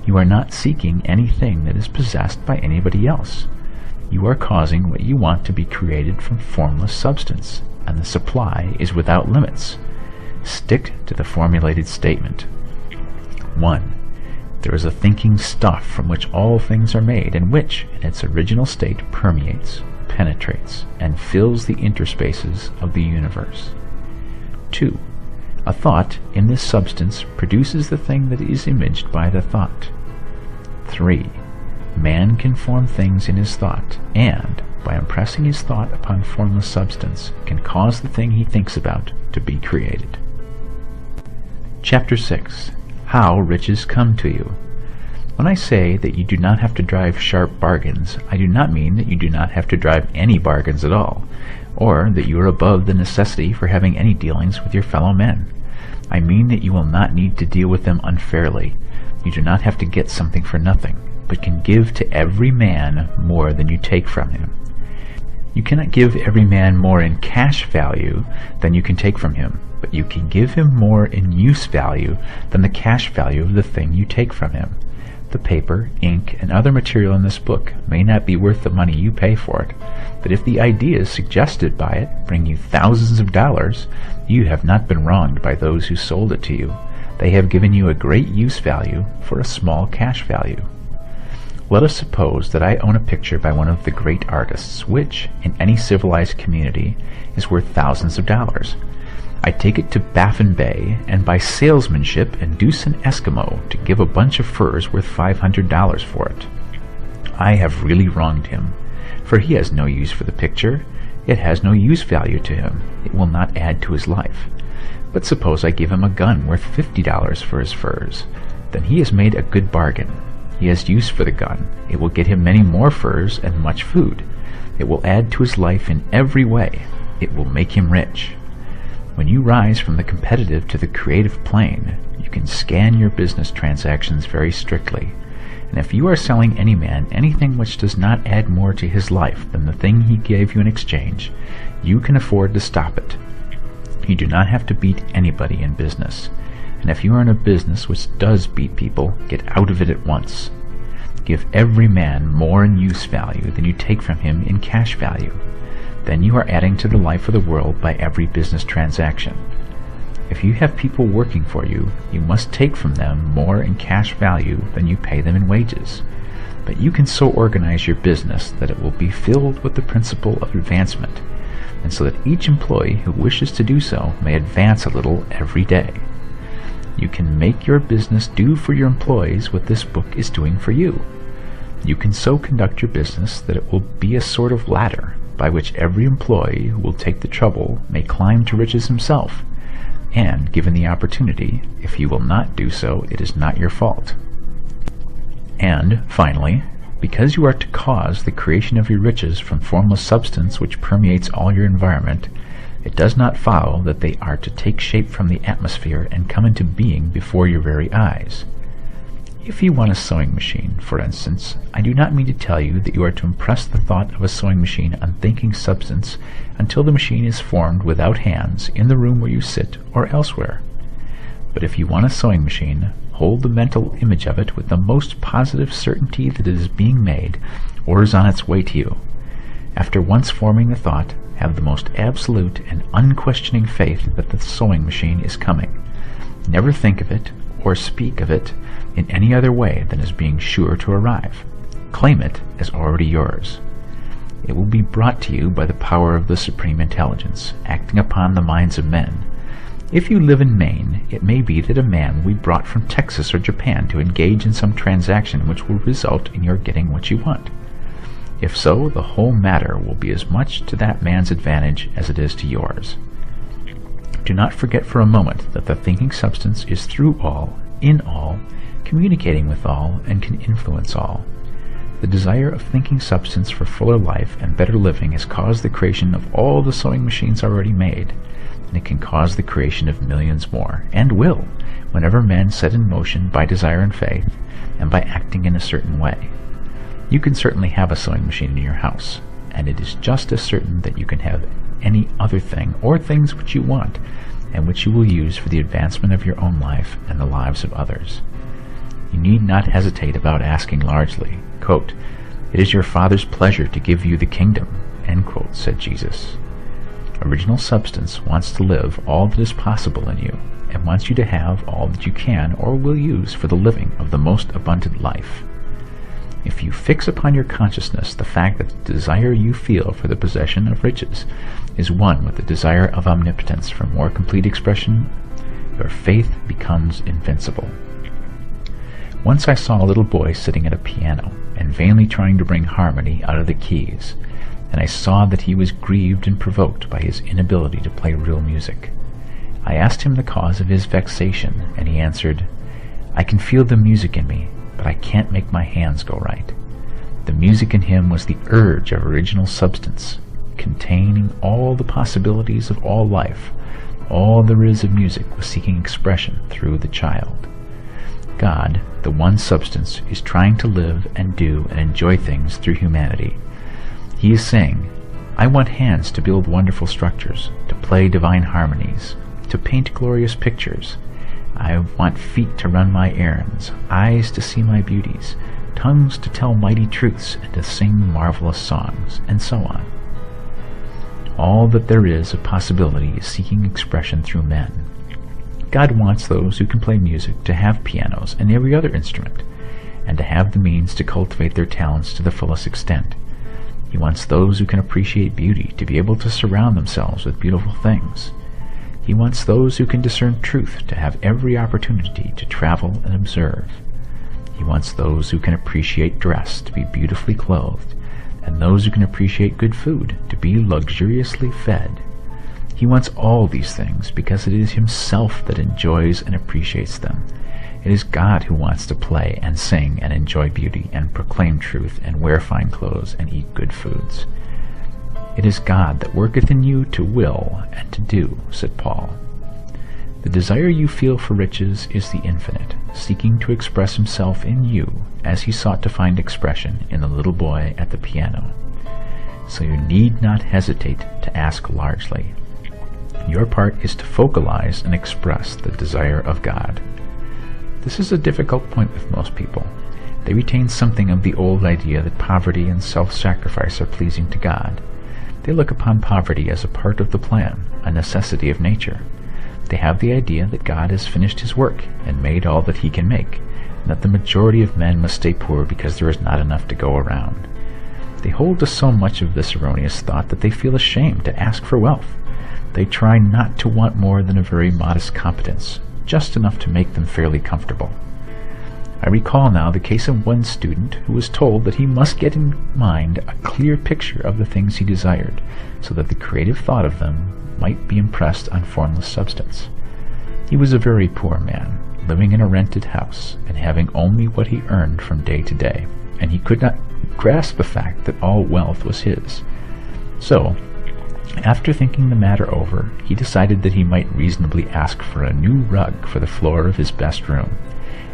You are not seeking anything that is possessed by anybody else. You are causing what you want to be created from formless substance, and the supply is without limits. Stick to the formulated statement. 1. There is a thinking stuff from which all things are made, and which, in its original state, permeates, penetrates, and fills the interspaces of the universe. 2. A thought in this substance produces the thing that is imaged by the thought. 3. Man can form things in his thought, and, by impressing his thought upon formless substance, can cause the thing he thinks about to be created. Chapter 6. How Riches Come to You. When I say that you do not have to drive sharp bargains, I do not mean that you do not have to drive any bargains at all, or that you are above the necessity for having any dealings with your fellow men. I mean that you will not need to deal with them unfairly. You do not have to get something for nothing, but can give to every man more than you take from him. You cannot give every man more in cash value than you can take from him, but you can give him more in use value than the cash value of the thing you take from him. The paper, ink, and other material in this book may not be worth the money you pay for it, but if the ideas suggested by it bring you thousands of dollars, you have not been wronged by those who sold it to you. They have given you a great use value for a small cash value. Let us suppose that I own a picture by one of the great artists, which, in any civilized community, is worth thousands of dollars. I take it to Baffin Bay, and by salesmanship induce an Eskimo to give a bunch of furs worth $500 for it. I have really wronged him, for he has no use for the picture. It has no use value to him. It will not add to his life. But suppose I give him a gun worth $50 for his furs. Then he has made a good bargain. He has use for the gun. It will get him many more furs and much food. It will add to his life in every way. It will make him rich. When you rise from the competitive to the creative plane, you can scan your business transactions very strictly. And if you are selling any man anything which does not add more to his life than the thing he gave you in exchange, you can afford to stop it. You do not have to beat anybody in business. And if you are in a business which does beat people, get out of it at once. Give every man more in use value than you take from him in cash value. Then you are adding to the life of the world by every business transaction. If you have people working for you, you must take from them more in cash value than you pay them in wages. But you can so organize your business that it will be filled with the principle of advancement, and so that each employee who wishes to do so may advance a little every day. You can make your business do for your employees what this book is doing for you. You can so conduct your business that it will be a sort of ladder by which every employee who will take the trouble may climb to riches himself, and, given the opportunity, if you will not do so, it is not your fault. And, finally, because you are to cause the creation of your riches from formless substance which permeates all your environment, it does not follow that they are to take shape from the atmosphere and come into being before your very eyes. If you want a sewing machine, for instance, I do not mean to tell you that you are to impress the thought of a sewing machine on thinking substance until the machine is formed without hands in the room where you sit or elsewhere. But if you want a sewing machine, hold the mental image of it with the most positive certainty that it is being made or is on its way to you. After once forming the thought, have the most absolute and unquestioning faith that the sewing machine is coming. Never think of it or speak of it in any other way than as being sure to arrive. Claim it as already yours. It will be brought to you by the power of the Supreme Intelligence, acting upon the minds of men. If you live in Maine, it may be that a man will be brought from Texas or Japan to engage in some transaction which will result in your getting what you want. If so, the whole matter will be as much to that man's advantage as it is to yours. Do not forget for a moment that the thinking substance is through all, in all, communicating with all, and can influence all. The desire of thinking substance for fuller life and better living has caused the creation of all the sewing machines already made, and it can cause the creation of millions more, and will, whenever men set in motion by desire and faith, and by acting in a certain way. You can certainly have a sewing machine in your house, and it is just as certain that you can have any other thing or things which you want, and which you will use for the advancement of your own life and the lives of others. You need not hesitate about asking largely. Quote, "It is your Father's pleasure to give you the kingdom," end quote, said Jesus. Original substance wants to live all that is possible in you, and wants you to have all that you can or will use for the living of the most abundant life. If you fix upon your consciousness the fact that the desire you feel for the possession of riches is one with the desire of omnipotence for more complete expression, your faith becomes invincible. Once I saw a little boy sitting at a piano and vainly trying to bring harmony out of the keys, and I saw that he was grieved and provoked by his inability to play real music. I asked him the cause of his vexation, and he answered, "I can feel the music in me, but I can't make my hands go right." The music in him was the urge of original substance, containing all the possibilities of all life. All there is of music was seeking expression through the child. God, the one substance, is trying to live and do and enjoy things through humanity. He is saying, "I want hands to build wonderful structures, to play divine harmonies, to paint glorious pictures. I want feet to run my errands, eyes to see my beauties, tongues to tell mighty truths and to sing marvelous songs," and so on. All that there is of possibility is seeking expression through men. God wants those who can play music to have pianos and every other instrument, and to have the means to cultivate their talents to the fullest extent. He wants those who can appreciate beauty to be able to surround themselves with beautiful things. He wants those who can discern truth to have every opportunity to travel and observe. He wants those who can appreciate dress to be beautifully clothed, and those who can appreciate good food to be luxuriously fed. He wants all these things because it is himself that enjoys and appreciates them. It is God who wants to play and sing and enjoy beauty and proclaim truth and wear fine clothes and eat good foods. It is God that worketh in you to will and to do, said Paul. The desire you feel for riches is the infinite, seeking to express himself in you as he sought to find expression in the little boy at the piano. So you need not hesitate to ask largely. Your part is to focalize and express the desire of God. This is a difficult point with most people. They retain something of the old idea that poverty and self-sacrifice are pleasing to God. They look upon poverty as a part of the plan, a necessity of nature. They have the idea that God has finished his work and made all that he can make, and that the majority of men must stay poor because there is not enough to go around. They hold to so much of this erroneous thought that they feel ashamed to ask for wealth. They try not to want more than a very modest competence, just enough to make them fairly comfortable. I recall now the case of one student who was told that he must get in mind a clear picture of the things he desired, so that the creative thought of them might be impressed on formless substance. He was a very poor man, living in a rented house, and having only what he earned from day to day, and he could not grasp the fact that all wealth was his. So, after thinking the matter over, he decided that he might reasonably ask for a new rug for the floor of his best room,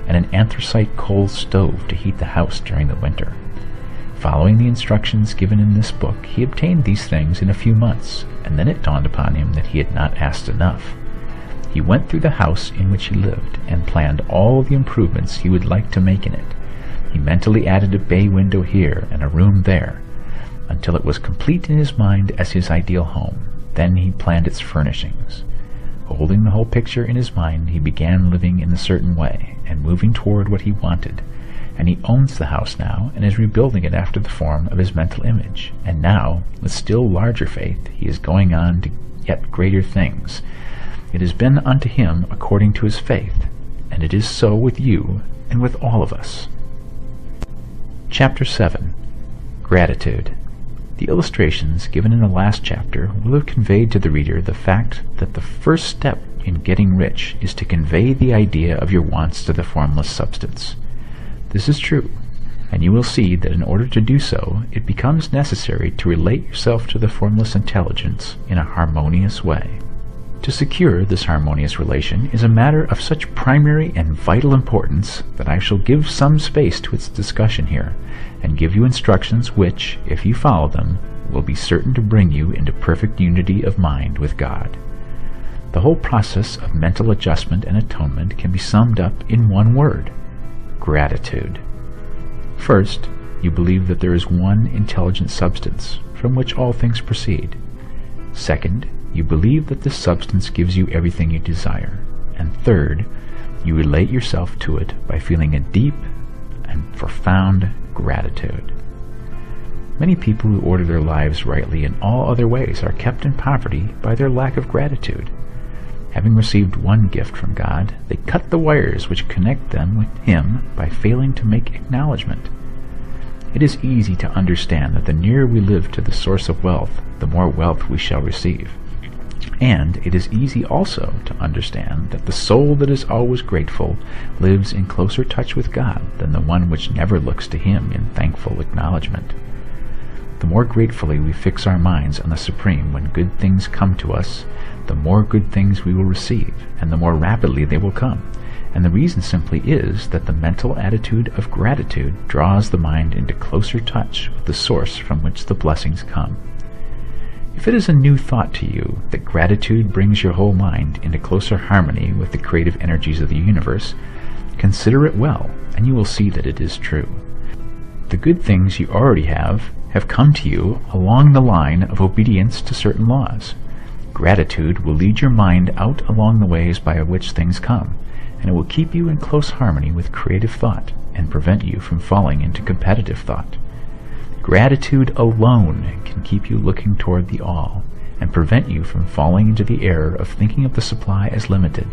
and an anthracite coal stove to heat the house during the winter. Following the instructions given in this book, he obtained these things in a few months, and then it dawned upon him that he had not asked enough. He went through the house in which he lived, and planned all the improvements he would like to make in it. He mentally added a bay window here and a room there, until it was complete in his mind as his ideal home. Then he planned its furnishings. Holding the whole picture in his mind, he began living in a certain way, and moving toward what he wanted. And he owns the house now, and is rebuilding it after the form of his mental image. And now, with still larger faith, he is going on to yet greater things. It has been unto him according to his faith, and it is so with you and with all of us. Chapter 7. Gratitude. The illustrations given in the last chapter will have conveyed to the reader the fact that the first step in getting rich is to convey the idea of your wants to the formless substance. This is true, and you will see that in order to do so, it becomes necessary to relate yourself to the formless intelligence in a harmonious way. To secure this harmonious relation is a matter of such primary and vital importance that I shall give some space to its discussion here, and give you instructions which, if you follow them, will be certain to bring you into perfect unity of mind with God. The whole process of mental adjustment and atonement can be summed up in one word: gratitude. First, you believe that there is one intelligent substance from which all things proceed. Second, you believe that this substance gives you everything you desire. And third, you relate yourself to it by feeling a deep and profound gratitude. Many people who order their lives rightly in all other ways are kept in poverty by their lack of gratitude. Having received one gift from God, they cut the wires which connect them with Him by failing to make acknowledgement. It is easy to understand that the nearer we live to the source of wealth, the more wealth we shall receive. And it is easy also to understand that the soul that is always grateful lives in closer touch with God than the one which never looks to Him in thankful acknowledgement. The more gratefully we fix our minds on the Supreme when good things come to us, the more good things we will receive, and the more rapidly they will come. And the reason simply is that the mental attitude of gratitude draws the mind into closer touch with the source from which the blessings come. If it is a new thought to you that gratitude brings your whole mind into closer harmony with the creative energies of the universe, consider it well, and you will see that it is true. The good things you already have come to you along the line of obedience to certain laws. Gratitude will lead your mind out along the ways by which things come, and it will keep you in close harmony with creative thought and prevent you from falling into competitive thought. Gratitude alone can keep you looking toward the all, and prevent you from falling into the error of thinking of the supply as limited,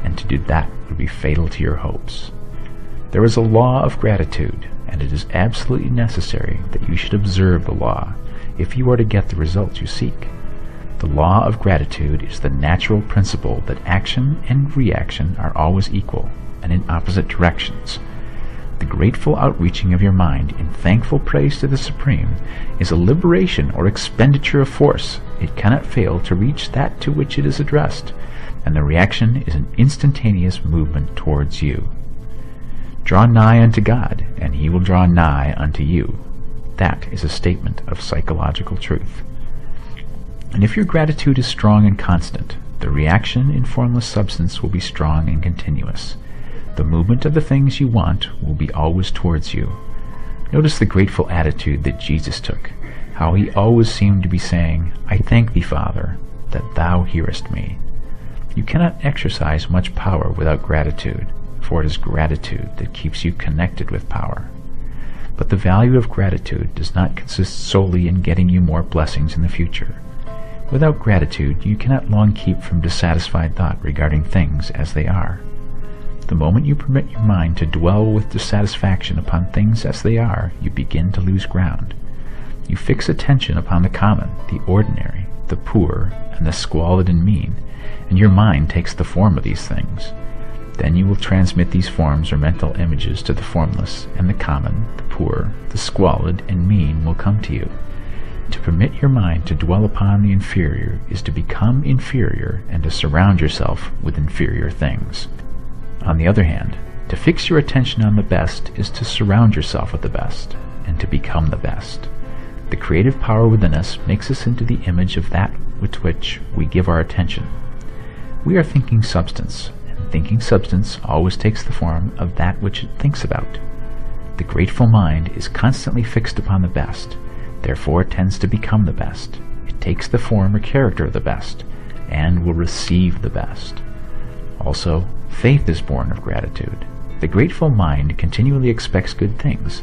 and to do that would be fatal to your hopes. There is a law of gratitude, and it is absolutely necessary that you should observe the law if you are to get the results you seek. The law of gratitude is the natural principle that action and reaction are always equal and in opposite directions. The grateful outreaching of your mind in thankful praise to the Supreme is a liberation or expenditure of force. It cannot fail to reach that to which it is addressed, and the reaction is an instantaneous movement towards you. Draw nigh unto God, and He will draw nigh unto you. That is a statement of psychological truth. And if your gratitude is strong and constant, the reaction in formless substance will be strong and continuous. The movement of the things you want will be always towards you. Notice the grateful attitude that Jesus took, how he always seemed to be saying, "I thank thee, Father, that thou hearest me." You cannot exercise much power without gratitude, for it is gratitude that keeps you connected with power. But the value of gratitude does not consist solely in getting you more blessings in the future. Without gratitude, you cannot long keep from dissatisfied thought regarding things as they are. The moment you permit your mind to dwell with dissatisfaction upon things as they are, you begin to lose ground. You fix attention upon the common, the ordinary, the poor, and the squalid and mean, and your mind takes the form of these things. Then you will transmit these forms or mental images to the formless, and the common, the poor, the squalid, and mean will come to you. To permit your mind to dwell upon the inferior is to become inferior and to surround yourself with inferior things. On the other hand, to fix your attention on the best is to surround yourself with the best, and to become the best. The creative power within us makes us into the image of that with which we give our attention. We are thinking substance, and thinking substance always takes the form of that which it thinks about. The grateful mind is constantly fixed upon the best, therefore it tends to become the best. It takes the form or character of the best, and will receive the best. Also, faith is born of gratitude. The grateful mind continually expects good things,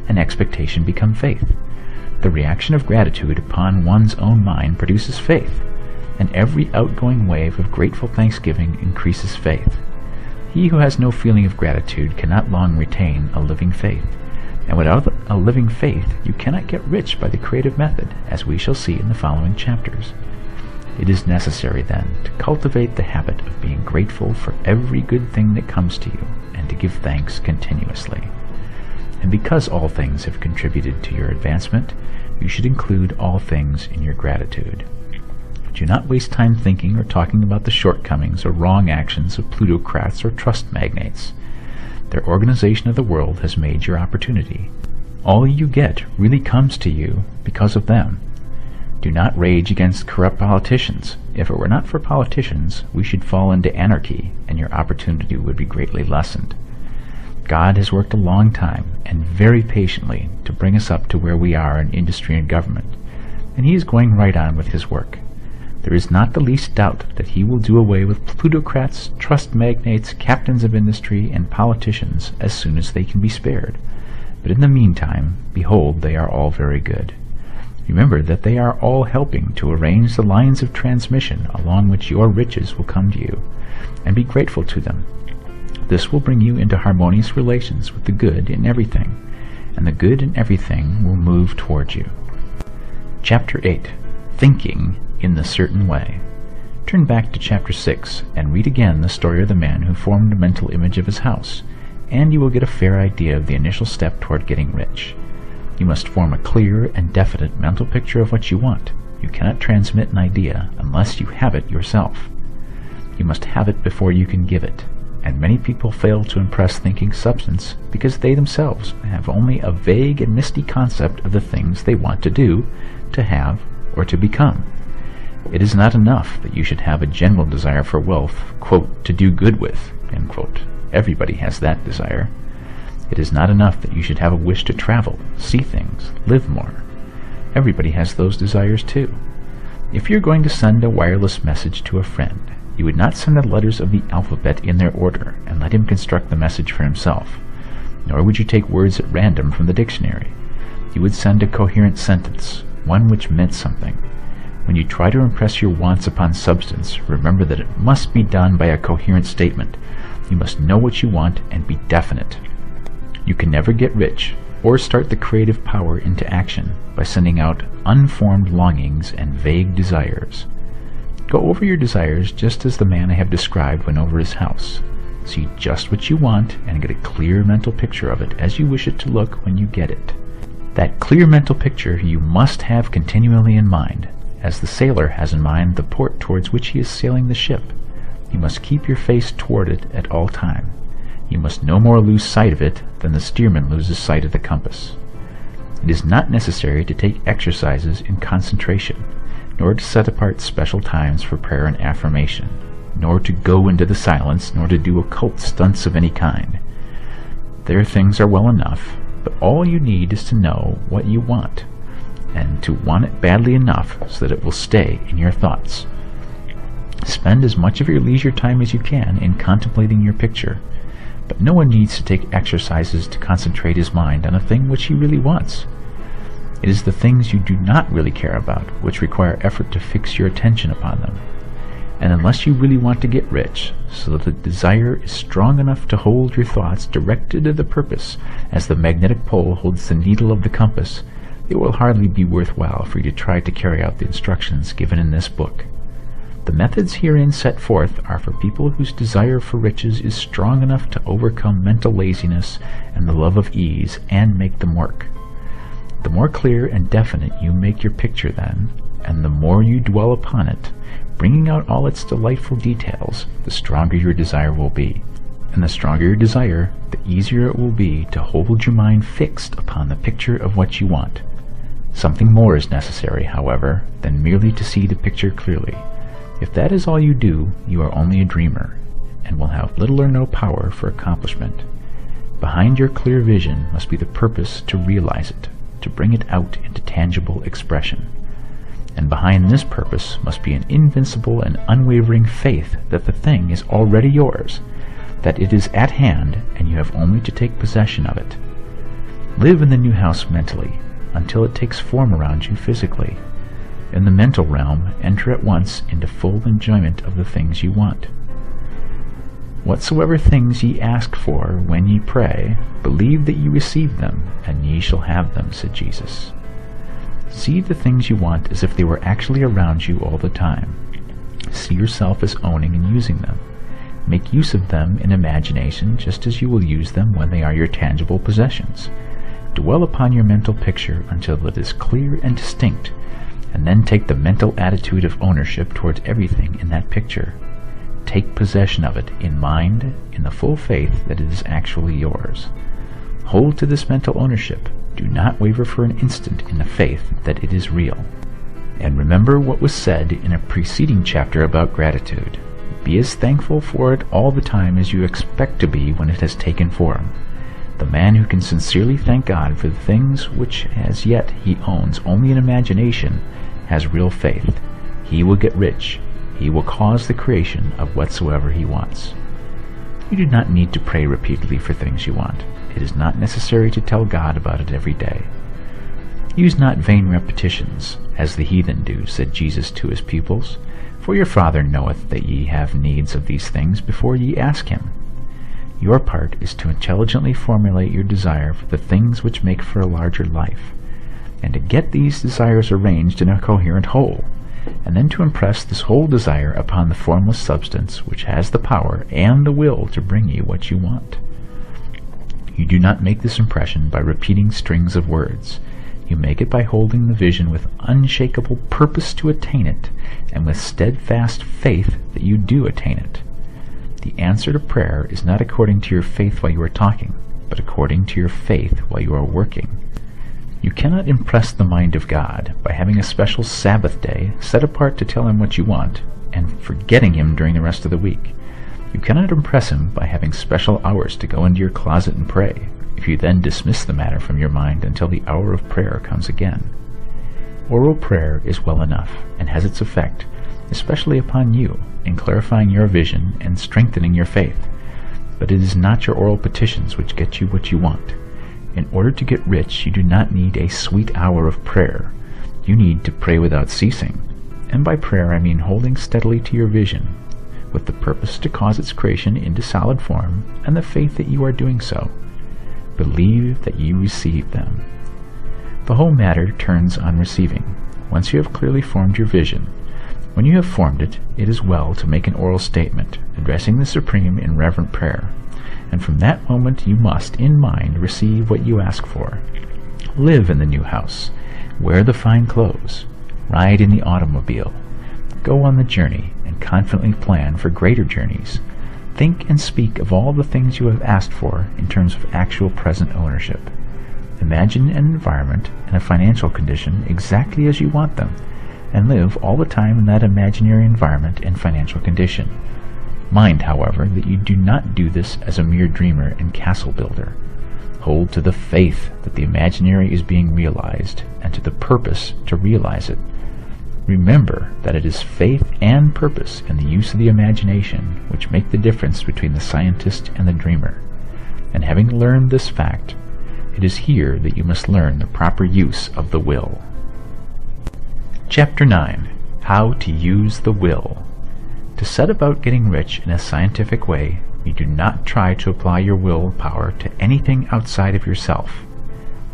and expectation becomes faith. The reaction of gratitude upon one's own mind produces faith, and every outgoing wave of grateful thanksgiving increases faith. He who has no feeling of gratitude cannot long retain a living faith, and without a living faith you cannot get rich by the creative method, as we shall see in the following chapters. It is necessary, then, to cultivate the habit of being grateful for every good thing that comes to you, and to give thanks continuously. And because all things have contributed to your advancement, you should include all things in your gratitude. Do not waste time thinking or talking about the shortcomings or wrong actions of plutocrats or trust magnates. Their organization of the world has made your opportunity. All you get really comes to you because of them. Do not rage against corrupt politicians. If it were not for politicians, we should fall into anarchy, and your opportunity would be greatly lessened. God has worked a long time, and very patiently, to bring us up to where we are in industry and government, and he is going right on with his work. There is not the least doubt that he will do away with plutocrats, trust magnates, captains of industry, and politicians as soon as they can be spared. But in the meantime, behold, they are all very good. Remember that they are all helping to arrange the lines of transmission along which your riches will come to you, and be grateful to them. This will bring you into harmonious relations with the good in everything, and the good in everything will move towards you. Chapter 8. Thinking in the Certain Way. Turn back to Chapter 6 and read again the story of the man who formed a mental image of his house, and you will get a fair idea of the initial step toward getting rich. You must form a clear and definite mental picture of what you want. You cannot transmit an idea unless you have it yourself. You must have it before you can give it, and many people fail to impress thinking substance because they themselves have only a vague and misty concept of the things they want to do, to have, or to become. It is not enough that you should have a general desire for wealth, quote, to do good with, end quote. Everybody has that desire. It is not enough that you should have a wish to travel, see things, live more. Everybody has those desires too. If you're going to send a wireless message to a friend, you would not send the letters of the alphabet in their order and let him construct the message for himself. Nor would you take words at random from the dictionary. You would send a coherent sentence, one which meant something. When you try to impress your wants upon substance, remember that it must be done by a coherent statement. You must know what you want and be definite. You can never get rich or start the creative power into action by sending out unformed longings and vague desires. Go over your desires just as the man I have described went over his house. See just what you want and get a clear mental picture of it as you wish it to look when you get it. That clear mental picture you must have continually in mind, as the sailor has in mind the port towards which he is sailing the ship. You must keep your face toward it at all time. You must no more lose sight of it than the steersman loses sight of the compass. It is not necessary to take exercises in concentration, nor to set apart special times for prayer and affirmation. nor to go into the silence, nor to do occult stunts of any kind. Their things are well enough, but all you need is to know what you want, and to want it badly enough so that it will stay in your thoughts. Spend as much of your leisure time as you can in contemplating your picture, but no one needs to take exercises to concentrate his mind on a thing which he really wants. It is the things you do not really care about which require effort to fix your attention upon them. And unless you really want to get rich, so that the desire is strong enough to hold your thoughts directed to the purpose as the magnetic pole holds the needle of the compass, it will hardly be worthwhile for you to try to carry out the instructions given in this book. The methods herein set forth are for people whose desire for riches is strong enough to overcome mental laziness and the love of ease and make them work. The more clear and definite you make your picture then, and the more you dwell upon it, bringing out all its delightful details, the stronger your desire will be. And the stronger your desire, the easier it will be to hold your mind fixed upon the picture of what you want. Something more is necessary, however, than merely to see the picture clearly. If that is all you do, you are only a dreamer, and will have little or no power for accomplishment. Behind your clear vision must be the purpose to realize it, to bring it out into tangible expression. And behind this purpose must be an invincible and unwavering faith that the thing is already yours, that it is at hand and you have only to take possession of it. Live in the new house mentally, until it takes form around you physically. In the mental realm, enter at once into full enjoyment of the things you want. Whatsoever things ye ask for when ye pray, believe that ye receive them, and ye shall have them, said Jesus. See the things you want as if they were actually around you all the time. See yourself as owning and using them. Make use of them in imagination just as you will use them when they are your tangible possessions. Dwell upon your mental picture until it is clear and distinct, and then take the mental attitude of ownership towards everything in that picture. Take possession of it in mind, in the full faith that it is actually yours. Hold to this mental ownership. Do not waver for an instant in the faith that it is real. And remember what was said in a preceding chapter about gratitude. Be as thankful for it all the time as you expect to be when it has taken form. The man who can sincerely thank God for the things which as yet he owns only in imagination has real faith. He will get rich. He will cause the creation of whatsoever he wants. You do not need to pray repeatedly for things you want. It is not necessary to tell God about it every day. Use not vain repetitions, as the heathen do, said Jesus to his pupils, for your Father knoweth that ye have needs of these things before ye ask him. Your part is to intelligently formulate your desire for the things which make for a larger life, and to get these desires arranged in a coherent whole, and then to impress this whole desire upon the formless substance which has the power and the will to bring you what you want. You do not make this impression by repeating strings of words. You make it by holding the vision with unshakable purpose to attain it, and with steadfast faith that you do attain it. The answer to prayer is not according to your faith while you are talking, but according to your faith while you are working. You cannot impress the mind of God by having a special Sabbath day set apart to tell him what you want, and forgetting him during the rest of the week. You cannot impress him by having special hours to go into your closet and pray, if you then dismiss the matter from your mind until the hour of prayer comes again. Oral prayer is well enough, and has its effect, especially upon you, in clarifying your vision and strengthening your faith. But it is not your oral petitions which get you what you want. In order to get rich, you do not need a sweet hour of prayer. You need to pray without ceasing. And by prayer I mean holding steadily to your vision, with the purpose to cause its creation into solid form, and the faith that you are doing so. Believe that you receive them. The whole matter turns on receiving. Once you have clearly formed your vision, when you have formed it, it is well to make an oral statement, addressing the Supreme in reverent prayer. And from that moment you must, in mind, receive what you ask for. Live in the new house. Wear the fine clothes. Ride in the automobile. Go on the journey, and confidently plan for greater journeys. Think and speak of all the things you have asked for in terms of actual present ownership. Imagine an environment and a financial condition exactly as you want them, and live all the time in that imaginary environment and financial condition. Mind, however, that you do not do this as a mere dreamer and castle builder. Hold to the faith that the imaginary is being realized, and to the purpose to realize it. Remember that it is faith and purpose in the use of the imagination which make the difference between the scientist and the dreamer. And having learned this fact, it is here that you must learn the proper use of the will. Chapter 9. How to use the will. To set about getting rich in a scientific way, you do not try to apply your will power to anything outside of yourself.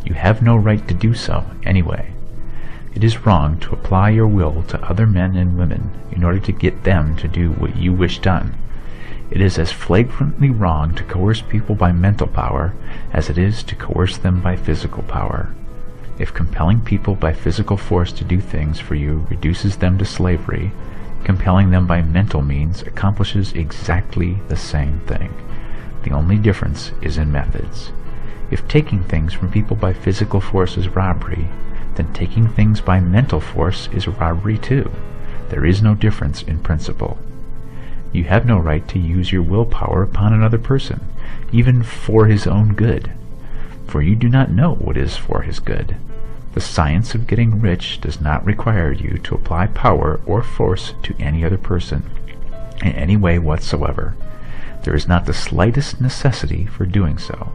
You have no right to do so, anyway. It is wrong to apply your will to other men and women in order to get them to do what you wish done. It is as flagrantly wrong to coerce people by mental power as it is to coerce them by physical power. If compelling people by physical force to do things for you reduces them to slavery, compelling them by mental means accomplishes exactly the same thing. The only difference is in methods. If taking things from people by physical force is robbery, then taking things by mental force is robbery too. There is no difference in principle. You have no right to use your willpower upon another person, even for his own good, for you do not know what is for his good. The science of getting rich does not require you to apply power or force to any other person in any way whatsoever. There is not the slightest necessity for doing so.